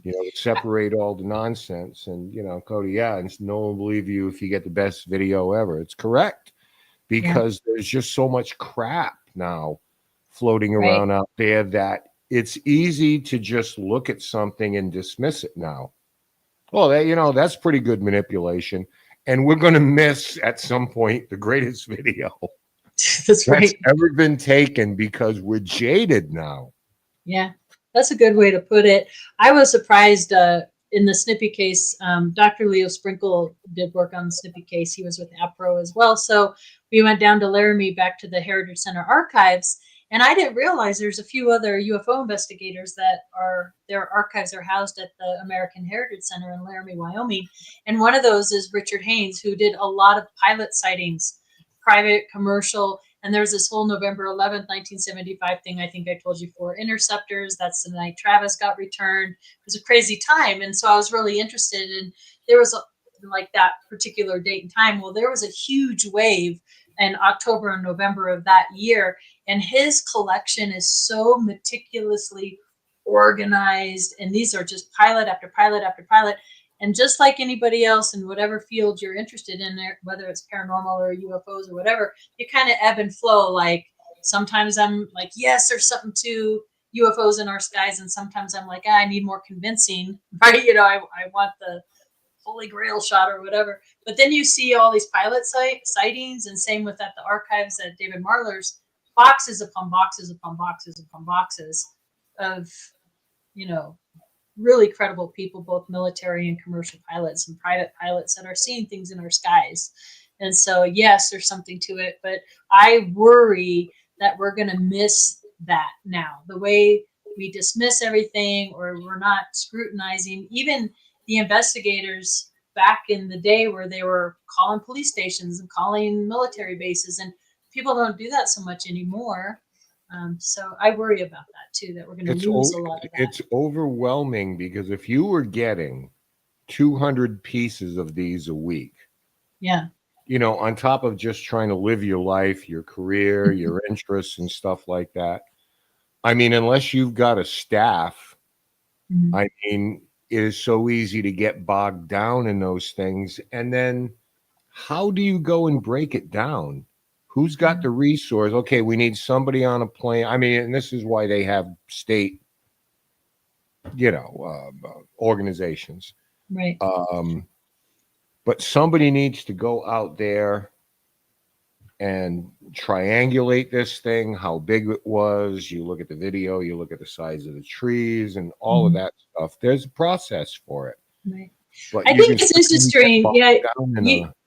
You know, separate all the nonsense. And, you know, Cody, yeah, and no one will believe you if you get the best video ever. It's correct because there's just so much crap now floating Right. around out there that it's easy to just look at something and dismiss it now. Well, that, you know, that's pretty good manipulation. And we're going to miss at some point the greatest video That's right. ever been taken because we're jaded now. Yeah, that's a good way to put it. I was surprised in the Snippy case. Dr. Leo Sprinkle did work on the Snippy case. He was with APRO as well. So we went down to Laramie back to the Heritage Center archives. And I didn't realize there's a few other UFO investigators that their archives are housed at the American Heritage Center in Laramie, Wyoming. And one of those is Richard Haynes, who did a lot of pilot sightings, private, commercial. And there's this whole November 11th, 1975 thing I think I told you for interceptors. That's the night Travis got returned. It was a crazy time. And so I was really interested in, there was like that particular date and time. Well, there was a huge wave in October and November of that year. And his collection is so meticulously organized. And these are just pilot after pilot after pilot. And just like anybody else in whatever field you're interested in, whether it's paranormal or UFOs or whatever, you kind of ebb and flow. Like sometimes I'm like, yes, there's something to UFOs in our skies. And sometimes I'm like, I need more convincing, right? You know, I want the holy grail shot or whatever. But then you see all these pilot sightings, and same with at the archives at David Marler's. boxes upon boxes upon boxes upon boxes of, really credible people, both military and commercial pilots and private pilots that are seeing things in our skies. And so, yes, there's something to it, but I worry that we're going to miss that now. The way we dismiss everything, or we're not scrutinizing even the investigators back in the day where they were calling police stations and calling military bases, and people don't do that so much anymore. So I worry about that too, that we're going to lose a lot of that. It's overwhelming, because if you were getting 200 pieces of these a week, Yeah. On top of just trying to live your life, your career, your interests and stuff like that. I mean, unless you've got a staff, I mean, it is so easy to get bogged down in those things. And then how do you go and break it down? Who's got the resource? Okay, we need somebody on a plane. I mean, and this is why they have state, organizations. Right. But somebody needs to go out there and triangulate this thing, how big it was. You look at the video, you look at the size of the trees and all of that stuff. There's a process for it. Right. But I think it's interesting. Yeah.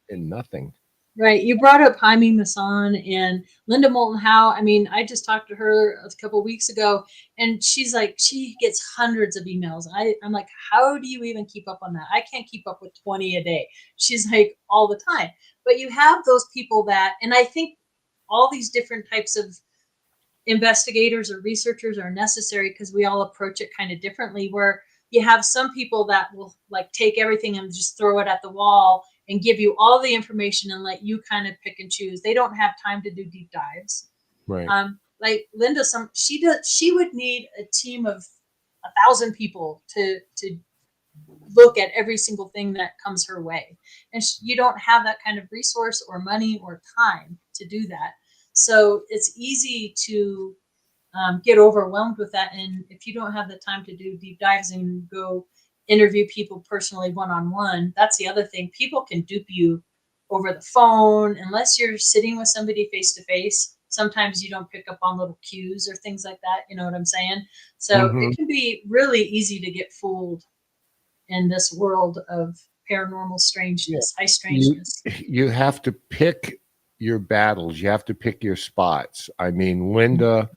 In nothing. Right. You brought up Jaime Maussan and Linda Moulton Howe. I mean, I just talked to her a couple of weeks ago, and she's like, she gets hundreds of emails. I'm like, how do you even keep up on that? I can't keep up with 20 a day. She's like, all the time. But you have those people that, and I think all these different types of investigators or researchers are necessary, because we all approach it kind of differently, where you have some people that will like take everything and just throw it at the wall and give you all the information and let you kind of pick and choose. They don't have time to do deep dives. Right. Like Linda, she would need a team of 1,000 people to look at every single thing that comes her way. And you don't have that kind of resource or money or time to do that. So it's easy to get overwhelmed with that. And if you don't have the time to do deep dives and go interview people personally one-on-one, that's the other thing. People can dupe you over the phone unless you're sitting with somebody face to face. Sometimes you don't pick up on little cues or things like that. You know what I'm saying? So it can be really easy to get fooled in this world of paranormal strangeness, high strangeness. You have to pick your battles. You have to pick your spots. I mean, Linda,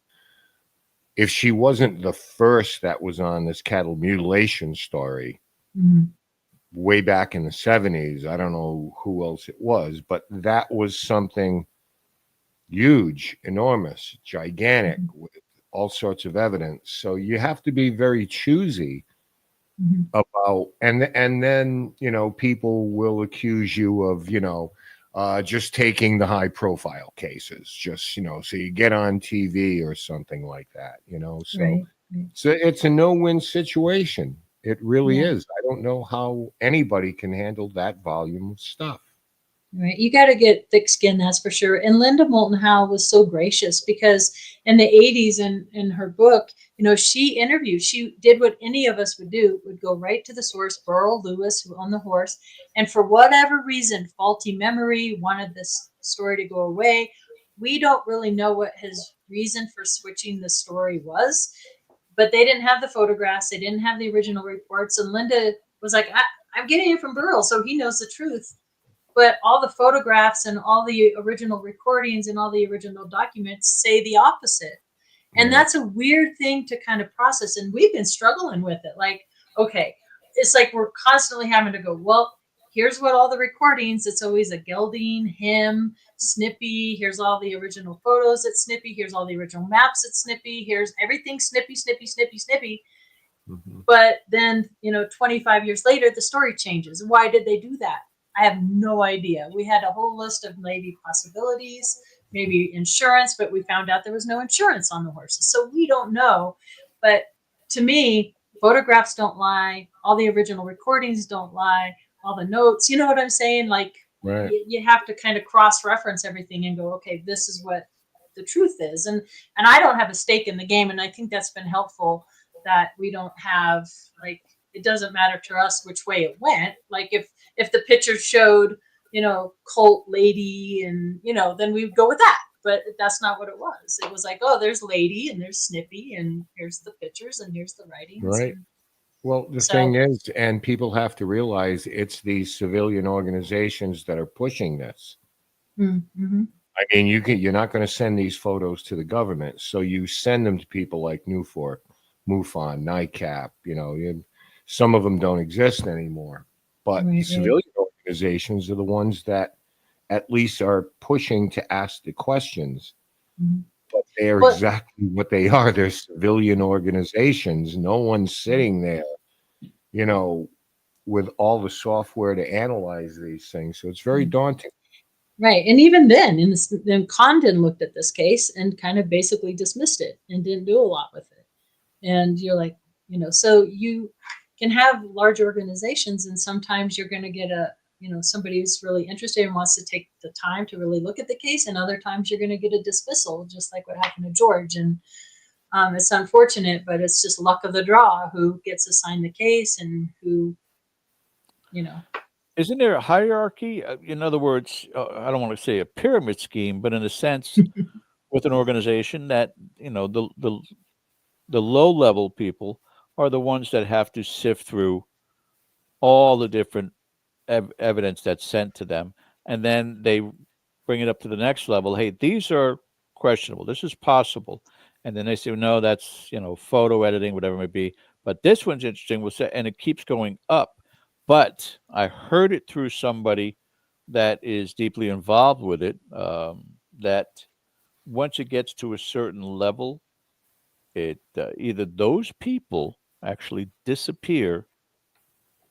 if she wasn't the first that was on this cattle mutilation story way back in the 70s, I don't know who else it was, but that was something huge, enormous, gigantic, with all sorts of evidence. So you have to be very choosy about, and then, people will accuse you of, just taking the high profile cases, just, so you get on TV or something like that, so Right. so it's a no-win situation. It really is. I don't know how anybody can handle that volume of stuff. Right. You got to get thick skin, that's for sure. And Linda Moulton Howe was so gracious, because in the 80s in her book, she did what any of us would do, would go right to the source, Burl Lewis, who owned the horse. And for whatever reason, faulty memory, wanted this story to go away. We don't really know what his reason for switching the story was, but they didn't have the photographs. They didn't have the original reports. And Linda was like, I'm getting it from Burl, so he knows the truth. But all the photographs and all the original recordings and all the original documents say the opposite. And that's a weird thing to kind of process. And we've been struggling with it. Like, okay, it's like we're constantly having to go, well, here's what all the recordings. It's always a gelding, him, Snippy. Here's all the original photos at Snippy. Here's all the original maps at Snippy. Here's everything Snippy, Snippy, Snippy, Snippy. But then, 25 years later, the story changes. Why did they do that? I have no idea. We had a whole list of maybe possibilities, maybe insurance, but we found out there was no insurance on the horses. So we don't know. But to me, photographs don't lie. All the original recordings don't lie. All the notes, you know what I'm saying? Like, you have to kind of cross-reference everything and go, okay, this is what the truth is. And I don't have a stake in the game. And I think that's been helpful, that we don't have, like, it doesn't matter to us which way it went. Like if the picture showed, cult lady and, then we would go with that. but that's not what it was. It was like, oh, there's Lady and there's Snippy and here's the pictures and here's the writings. Right. Well, the So- thing is, and people have to realize it's these civilian organizations that are pushing this. Mm-hmm. I mean, you're not going to send these photos to the government, so you send them to people like Newfork, MUFON, NICAP. Some of them don't exist anymore, but the Right. civilian organizations are the ones that at least are pushing to ask the questions. Mhm. But they are Well- exactly what they are. They're civilian organizations. No one's sitting there, with all the software to analyze these things. So it's very daunting. Right. And even then, then Condon looked at this case and kind of basically dismissed it and didn't do a lot with it. And you're like, so you can have large organizations, and sometimes you're going to get somebody who's really interested and wants to take the time to really look at the case, and other times you're going to get a dismissal, just like what happened to George. And it's unfortunate, but it's just luck of the draw who gets assigned the case and who, Isn't there a hierarchy? In other words, I don't want to say a pyramid scheme, but in a sense, with an organization that the low level people are the ones that have to sift through all the different evidence that's sent to them, and then they bring it up to the next level. Hey, these are questionable. This is possible, and then they say, no, that's photo editing, whatever it may be. But this one's interesting. We'll say, and it keeps going up. But I heard it through somebody that is deeply involved with it, that once it gets to a certain level, it either those people actually disappear,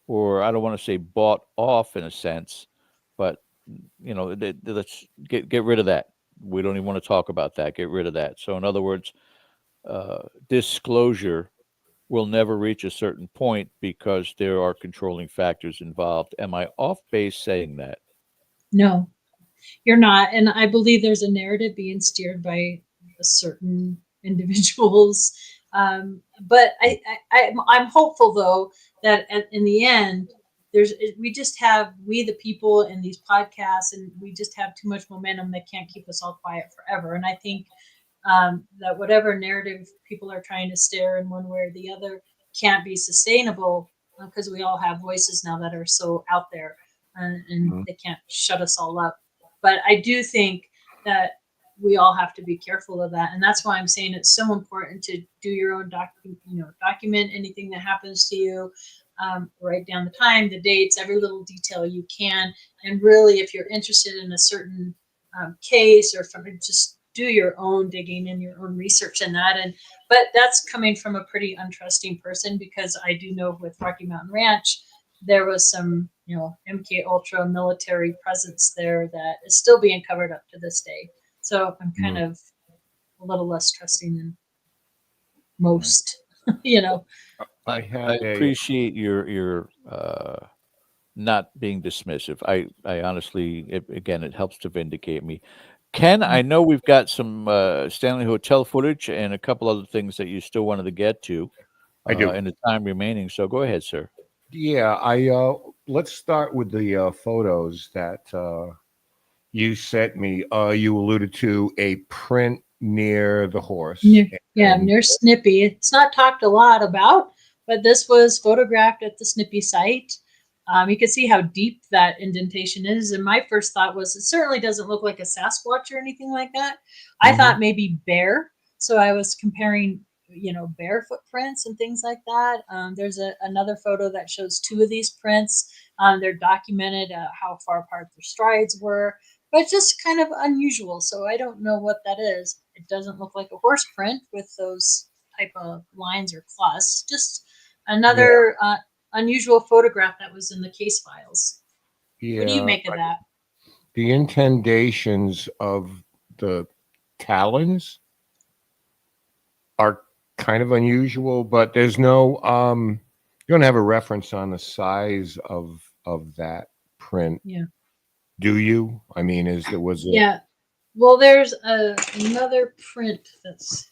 or I don't want to say bought off in a sense, but let's get rid of that. We don't even want to talk about that. Get rid of that. So in other words, disclosure will never reach a certain point because there are controlling factors involved. Am I off base saying that? No, you're not. And I believe there's a narrative being steered by certain individuals. But I'm hopeful, though, that in the end, we the people in these podcasts, and we just have too much momentum that can't keep us all quiet forever. And I think that whatever narrative people are trying to steer in one way or the other can't be sustainable, because we all have voices now that are so out there, and they can't shut us all up. But I do think that we all have to be careful of that, and that's why I'm saying it's so important to do your own document anything that happens to you. Write down the time, the dates, every little detail you can, and really, if you're interested in a certain case or just do your own digging and your own research in that. But that's coming from a pretty untrusting person, because I do know with Rocky Mountain Ranch, there was some, MK Ultra military presence there that is still being covered up to this day. So I'm kind of a little less trusting than most, I appreciate your not being dismissive. I honestly, it helps to vindicate me. Ken, I know we've got some Stanley Hotel footage and a couple other things that you still wanted to get to. I do. In the time remaining. So go ahead, sir. Yeah, let's start with the photos that you sent me. You alluded to a print near the horse. Near Snippy. It's not talked a lot about, but this was photographed at the Snippy site. You can see how deep that indentation is. And my first thought was, it certainly doesn't look like a Sasquatch or anything like that. I thought maybe bear. So I was comparing, bear footprints and things like that. There's another photo that shows two of these prints. They're documented how far apart their strides were, but just kind of unusual. So I don't know what that is. It doesn't look like a horse print with those type of lines or cloths. Just another unusual photograph that was in the case files. Yeah, what do you make of that? The indentations of the talons are kind of unusual, but there's no you don't have a reference on the size of that print. Yeah. Do you? I mean, Yeah. Well, there's another print that's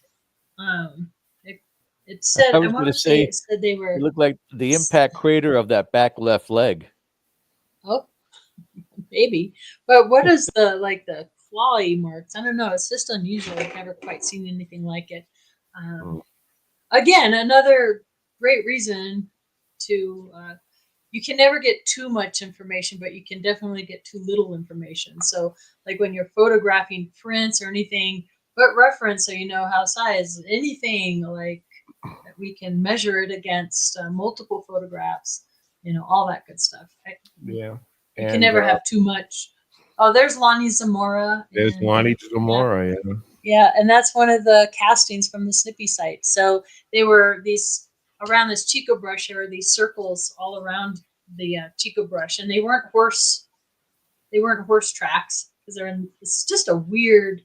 it said, I want to say it said they were. It looked like the impact crater of that back left leg. Oh, maybe. But what is the clawy marks. I don't know. It's just unusual. I've never quite seen anything like it. Again, another great reason to you can never get too much information, but you can definitely get too little information. So, like when you're photographing prints or anything, put reference so you know how size anything like that we can measure it against multiple photographs. All that good stuff. Yeah. You can never have too much. Oh, there's Lonnie Zamora. There's Lonnie Zamora, yeah. Yeah, and that's one of the castings from the Snippy site. So they were these around this Chico brush. There were these circles all around the Chico brush, and they weren't horse tracks because they're in. It's just a weird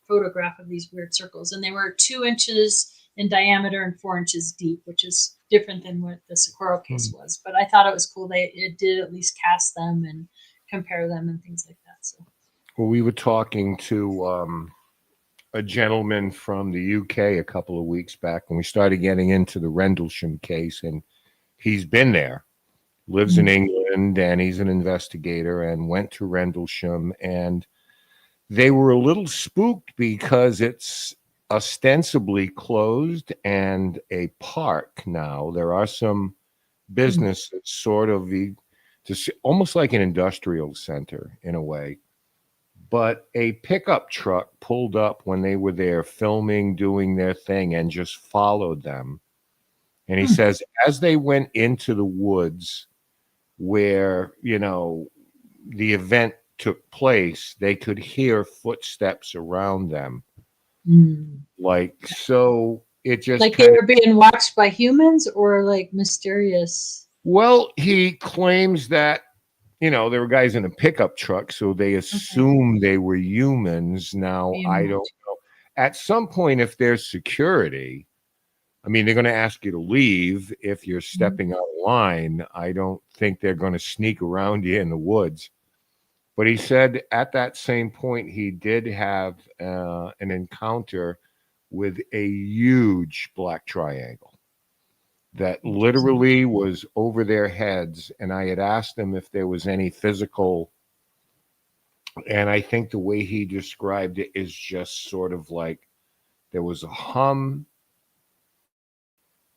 photograph of these weird circles, and they were 2 inches in diameter and 4 inches deep, which is different than what the Socorro case was. But I thought it was cool. It did at least cast them and compare them and things like that. So. Well, we were talking to a gentleman from the UK a couple of weeks back when we started getting into the Rendlesham case, and he's been there, lives in England, and he's an investigator and went to Rendlesham, and they were a little spooked because it's ostensibly closed and a park now. There are some businesses sort of almost like an industrial center in a way. But a pickup truck pulled up when they were there filming, doing their thing, and just followed them. And he says, as they went into the woods where, the event took place, they could hear footsteps around them. So it just like they were being watched by humans or like mysterious. Well, he claims that there were guys in a pickup truck, so they assumed they were humans. Now, I don't know. At some point, if there's security, I mean, they're going to ask you to leave if you're stepping out of line. I don't think they're going to sneak around you in the woods. But he said at that same point, he did have an encounter with a huge black triangle that literally was over their heads. And I had asked him if there was any physical. And I think the way he described it is just sort of like there was a hum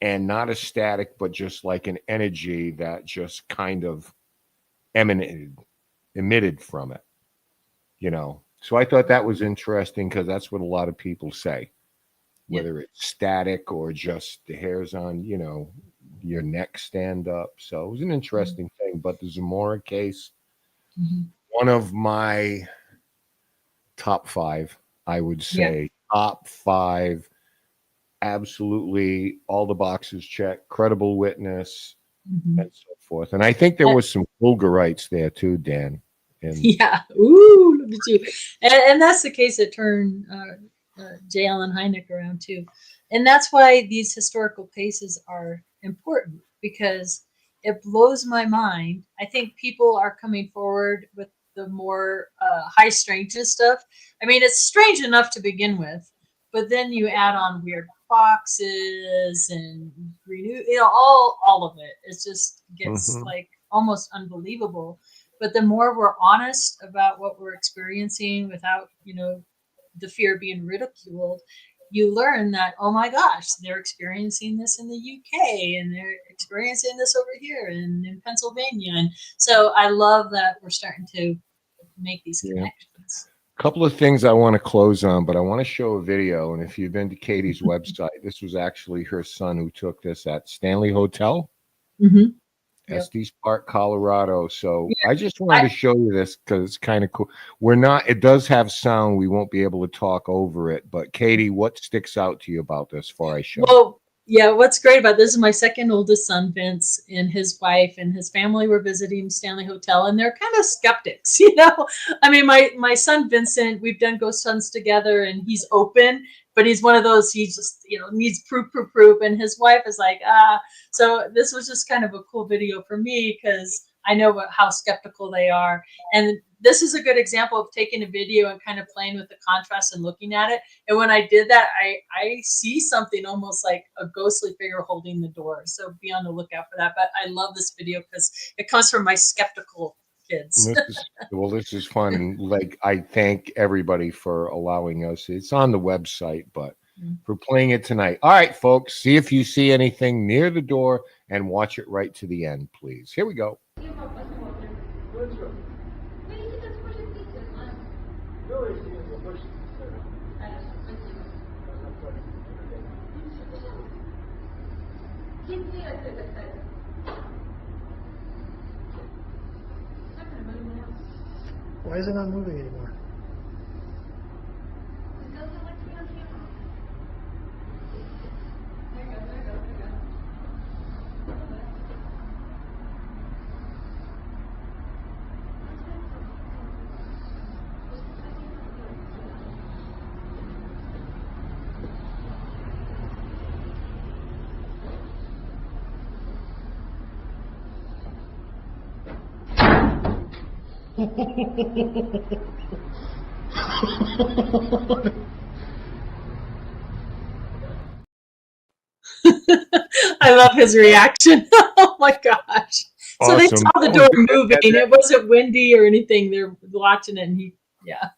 and not a static, but just like an energy that just kind of emitted from it, So I thought that was interesting because that's what a lot of people say. Whether it's static or just the hairs on, your neck stand up. So it was an interesting thing. But the Zamora case, one of my top 5, I would say, top 5, absolutely all the boxes checked, credible witness, and so forth. And I think there was some Fulgurites there too, Dan. And ooh, look at you. And that's the case that turned J. Allen Hynek around too. And that's why these historical cases are important, because it blows my mind. I think people are coming forward with the more high strangeness stuff. I mean, it's strange enough to begin with, but then you add on weird foxes and all of it. It just gets like almost unbelievable. But the more we're honest about what we're experiencing without, the fear of being ridiculed, you learn that, oh my gosh, they're experiencing this in the UK and they're experiencing this over here and in Pennsylvania. And so I love that we're starting to make these connections. A couple of things I want to close on, but I want to show a video. And if you've been to Katie's website, this was actually her son who took this at Stanley Hotel. Estes Park, Colorado. So I just wanted to show you this because it's kind of cool. It does have sound. We won't be able to talk over it. But Katie, what sticks out to you about this before I show? Well, what's great about this is my second oldest son, Vince, and his wife and his family were visiting Stanley Hotel, and they're kind of skeptics, I mean, my son, Vincent, we've done ghost hunts together and he's open, but he's one of those, he just, needs proof. And his wife is like, so this was just kind of a cool video for me because I know how skeptical they are. And this is a good example of taking a video and kind of playing with the contrast and looking at it. And when I did that, I see something almost like a ghostly figure holding the door. So be on the lookout for that. But I love this video because it comes from my skeptical, kids. This is fun. And like, I thank everybody for allowing us. It's on the website, but for playing it tonight. All right, folks, see if you see anything near the door and watch it right to the end, please. Here we go. Why is it not moving anymore? I love his reaction. Oh my gosh. So they saw the door moving. It wasn't windy or anything. They're watching it, and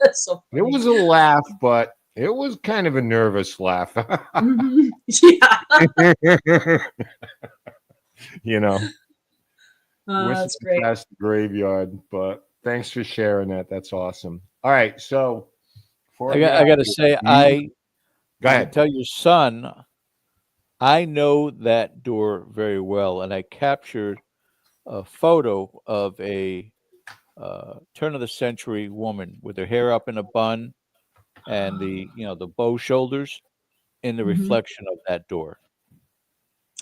that's so funny. It was a laugh, but it was kind of a nervous laugh. Yeah. You know. That's great. Past the graveyard, but thanks for sharing that. That's awesome. All right, so I got to say, go ahead. Tell your son, I know that door very well, and I captured a photo of a turn of the century woman with her hair up in a bun and the bow shoulders in the reflection of that door.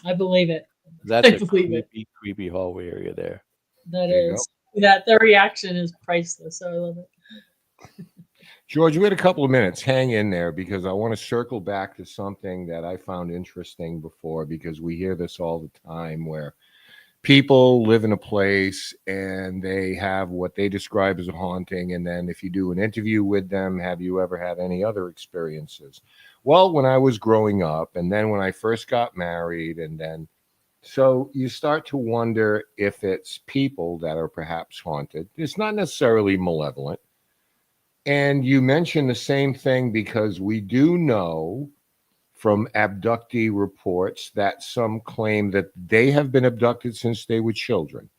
I believe it. That's a creepy hallway area there. That is. That their reaction is priceless. So I love it. George, we had a couple of minutes. Hang in there, because I want to circle back to something that I found interesting before, because we hear this all the time where people live in a place and they have what they describe as a haunting. And then if you do an interview with them, have you ever had any other experiences? Well, when I was growing up, and then when I first got married, and then so you start to wonder if it's people that are perhaps haunted. It's not necessarily malevolent. And you mentioned the same thing, because we do know from abductee reports that some claim that they have been abducted since they were children.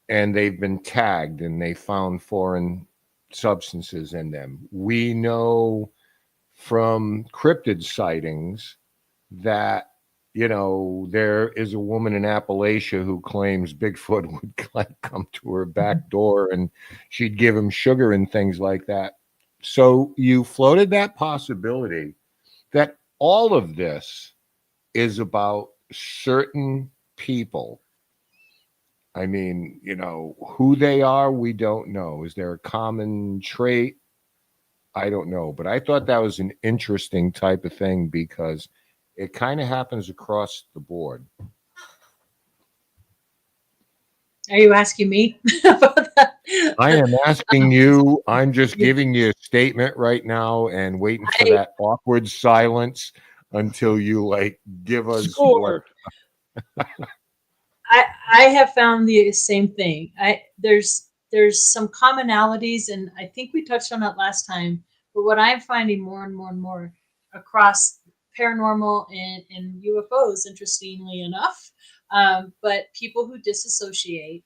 And they've been tagged and they found foreign substances in them. We know from cryptid sightings that there is a woman in Appalachia who claims Bigfoot would come to her back door and she'd give him sugar and things like that. So you floated that possibility that all of this is about certain people. I mean, who they are, we don't know. Is there a common trait? I don't know. But I thought that was an interesting type of thing, because it kind of happens across the board. Are you asking me about that? I am asking you. I'm just giving you a statement right now and waiting for that awkward silence until you give us more. I have found the same thing. There's some commonalities, and I think we touched on that last time. But what I'm finding more and more and more across paranormal and UFOs, interestingly enough, but people who disassociate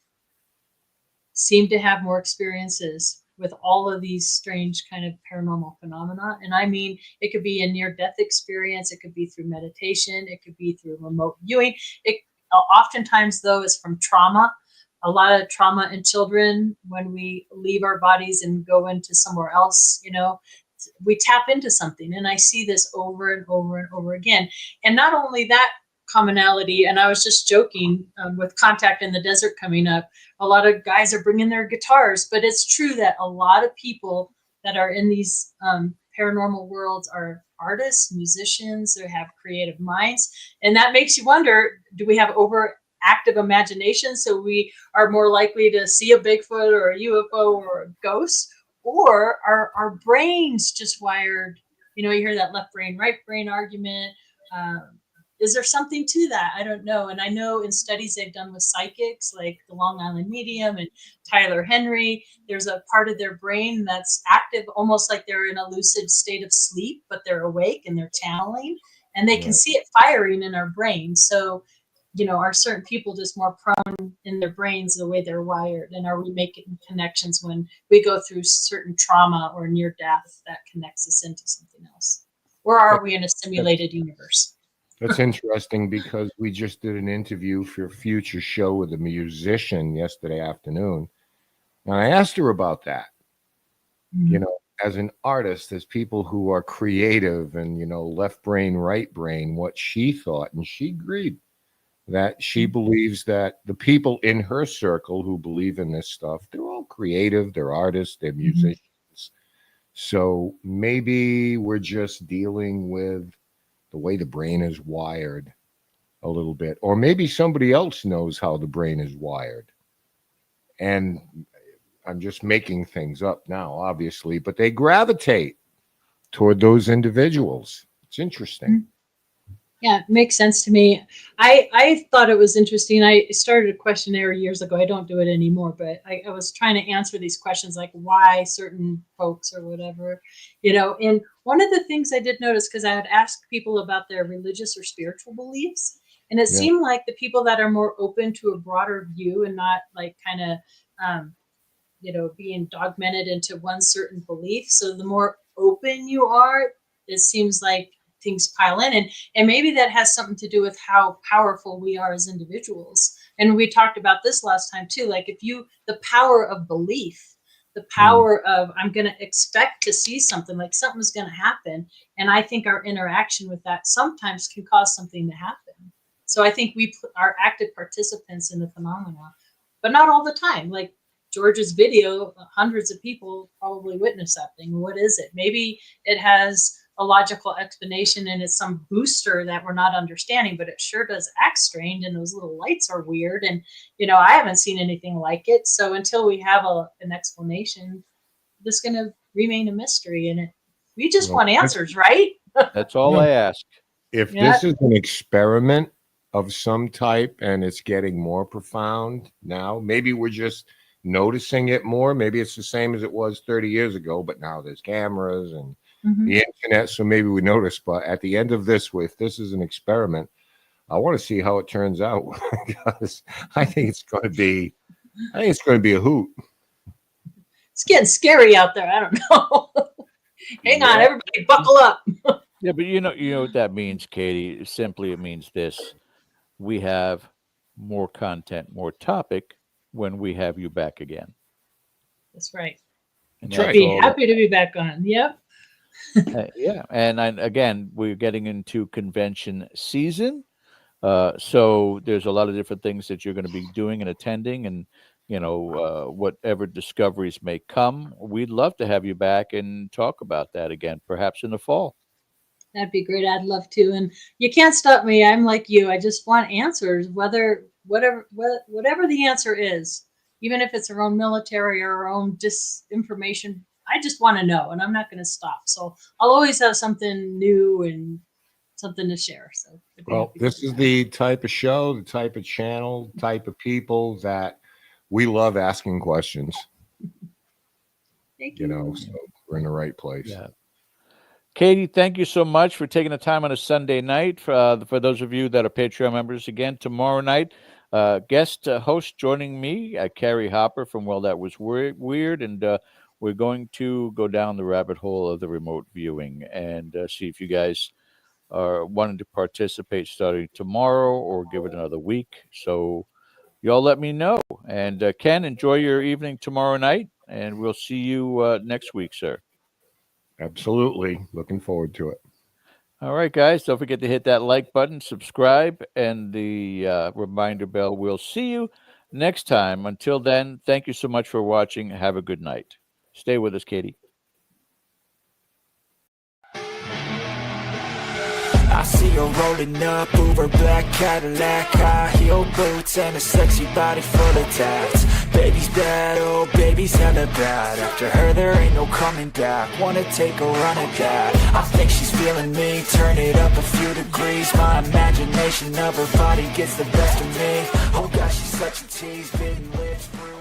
seem to have more experiences with all of these strange kind of paranormal phenomena. And I mean, it could be a near-death experience, it could be through meditation, it could be through remote viewing. It oftentimes, though, is from trauma. A lot of trauma in children, when we leave our bodies and go into somewhere else, we tap into something. And I see this over and over and over again. And not only that commonality, and I was just joking with Contact in the Desert coming up, a lot of guys are bringing their guitars, but it's true that a lot of people that are in these paranormal worlds are artists, musicians, they have creative minds. And that makes you wonder, do we have overactive imagination, so we are more likely to see a Bigfoot or a UFO or a ghost? Or are our brains just wired? You hear that left brain, right brain argument. is there something to that? I don't know. And I know in studies they've done with psychics, like the Long Island Medium and Tyler Henry, there's a part of their brain that's active, almost like they're in a lucid state of sleep, but they're awake and they're channeling, and they can see it firing in our brain. So, are certain people just more prone in their brains the way they're wired? And are we making connections when we go through certain trauma or near death that connects us into something else? Or are we in a simulated universe? That's interesting because we just did an interview for a future show with a musician yesterday afternoon. And I asked her about that. Mm-hmm. As an artist, as people who are creative and, left brain, right brain, what she thought. And she agreed that she believes that the people in her circle who believe in this stuff, they're all creative, they're artists, they're musicians. So maybe we're just dealing with the way the brain is wired a little bit, or maybe somebody else knows how the brain is wired. And I'm just making things up now, obviously, but they gravitate toward those individuals. It's interesting. Yeah, it makes sense to me. I thought it was interesting. I started a questionnaire years ago. I don't do it anymore, but I was trying to answer these questions like why certain folks or whatever, and one of the things I did notice, because I would ask people about their religious or spiritual beliefs, and it seemed like the people that are more open to a broader view and not like kind of, being dogmented into one certain belief. So the more open you are, it seems like things pile in, and maybe that has something to do with how powerful we are as individuals. And we talked about this last time too, like the power of belief, the power of I'm going to expect to see something, like something's going to happen, and I think our interaction with that sometimes can cause something to happen. So I think we are active participants in the phenomena, but not all the time. Like George's video, hundreds of people probably witnessed that thing. What is it? Maybe it has a logical explanation and it's some booster that we're not understanding, but it sure does act strange, and those little lights are weird, and I haven't seen anything like it. So until we have an explanation, this is going to remain a mystery, and we just want answers, right? That's all I ask. If this is an experiment of some type and it's getting more profound now, maybe we're just noticing it more. Maybe it's the same as it was 30 years ago, but now there's cameras and the internet, so maybe we notice. But at the end of this, if this is an experiment, I want to see how it turns out, because I think it's going to be a hoot. It's getting scary out there. I don't know. Hang on, everybody, buckle up. Yeah, but you know what that means, Katie. Simply, it means this: we have more content, more topic when we have you back again. That's right. And I'd be happy to be back on. Yep. Yeah, and again, we're getting into convention season, so there's a lot of different things that you're going to be doing and attending, and whatever discoveries may come, we'd love to have you back and talk about that again, perhaps in the fall. That'd be great. I'd love to. And you can't stop me. I'm like you. I just want answers, whatever the answer is, even if it's our own military or our own disinformation. I just want to know, and I'm not going to stop. So I'll always have something new and something to share. So, well, this is the type of show, the type of channel, type of people that we love asking questions. Thank you. So we're in the right place. Yeah. Katie, thank you so much for taking the time on a Sunday night. For those of you that are Patreon members, again, tomorrow night, guest host joining me, Carrie Hopper from Well, That Was Weird, and we're going to go down the rabbit hole of the remote viewing and see if you guys are wanting to participate starting tomorrow or give it another week. So y'all let me know. And Ken, enjoy your evening tomorrow night, and we'll see you next week, sir. Absolutely. Looking forward to it. All right, guys. Don't forget to hit that like button, subscribe, and the reminder bell. We'll see you next time. Until then, thank you so much for watching. Have a good night. Stay with us, Katie. I see her rolling up, Uber black Cadillac, high heel boots and a sexy body full of tats. Baby's bad, oh baby's hella bad. After her there ain't no coming back. Wanna take a run at that. I think she's feeling me, turn it up a few degrees. My imagination of her body gets the best of me. Oh gosh, she's such a tease, bitten lips, bruised.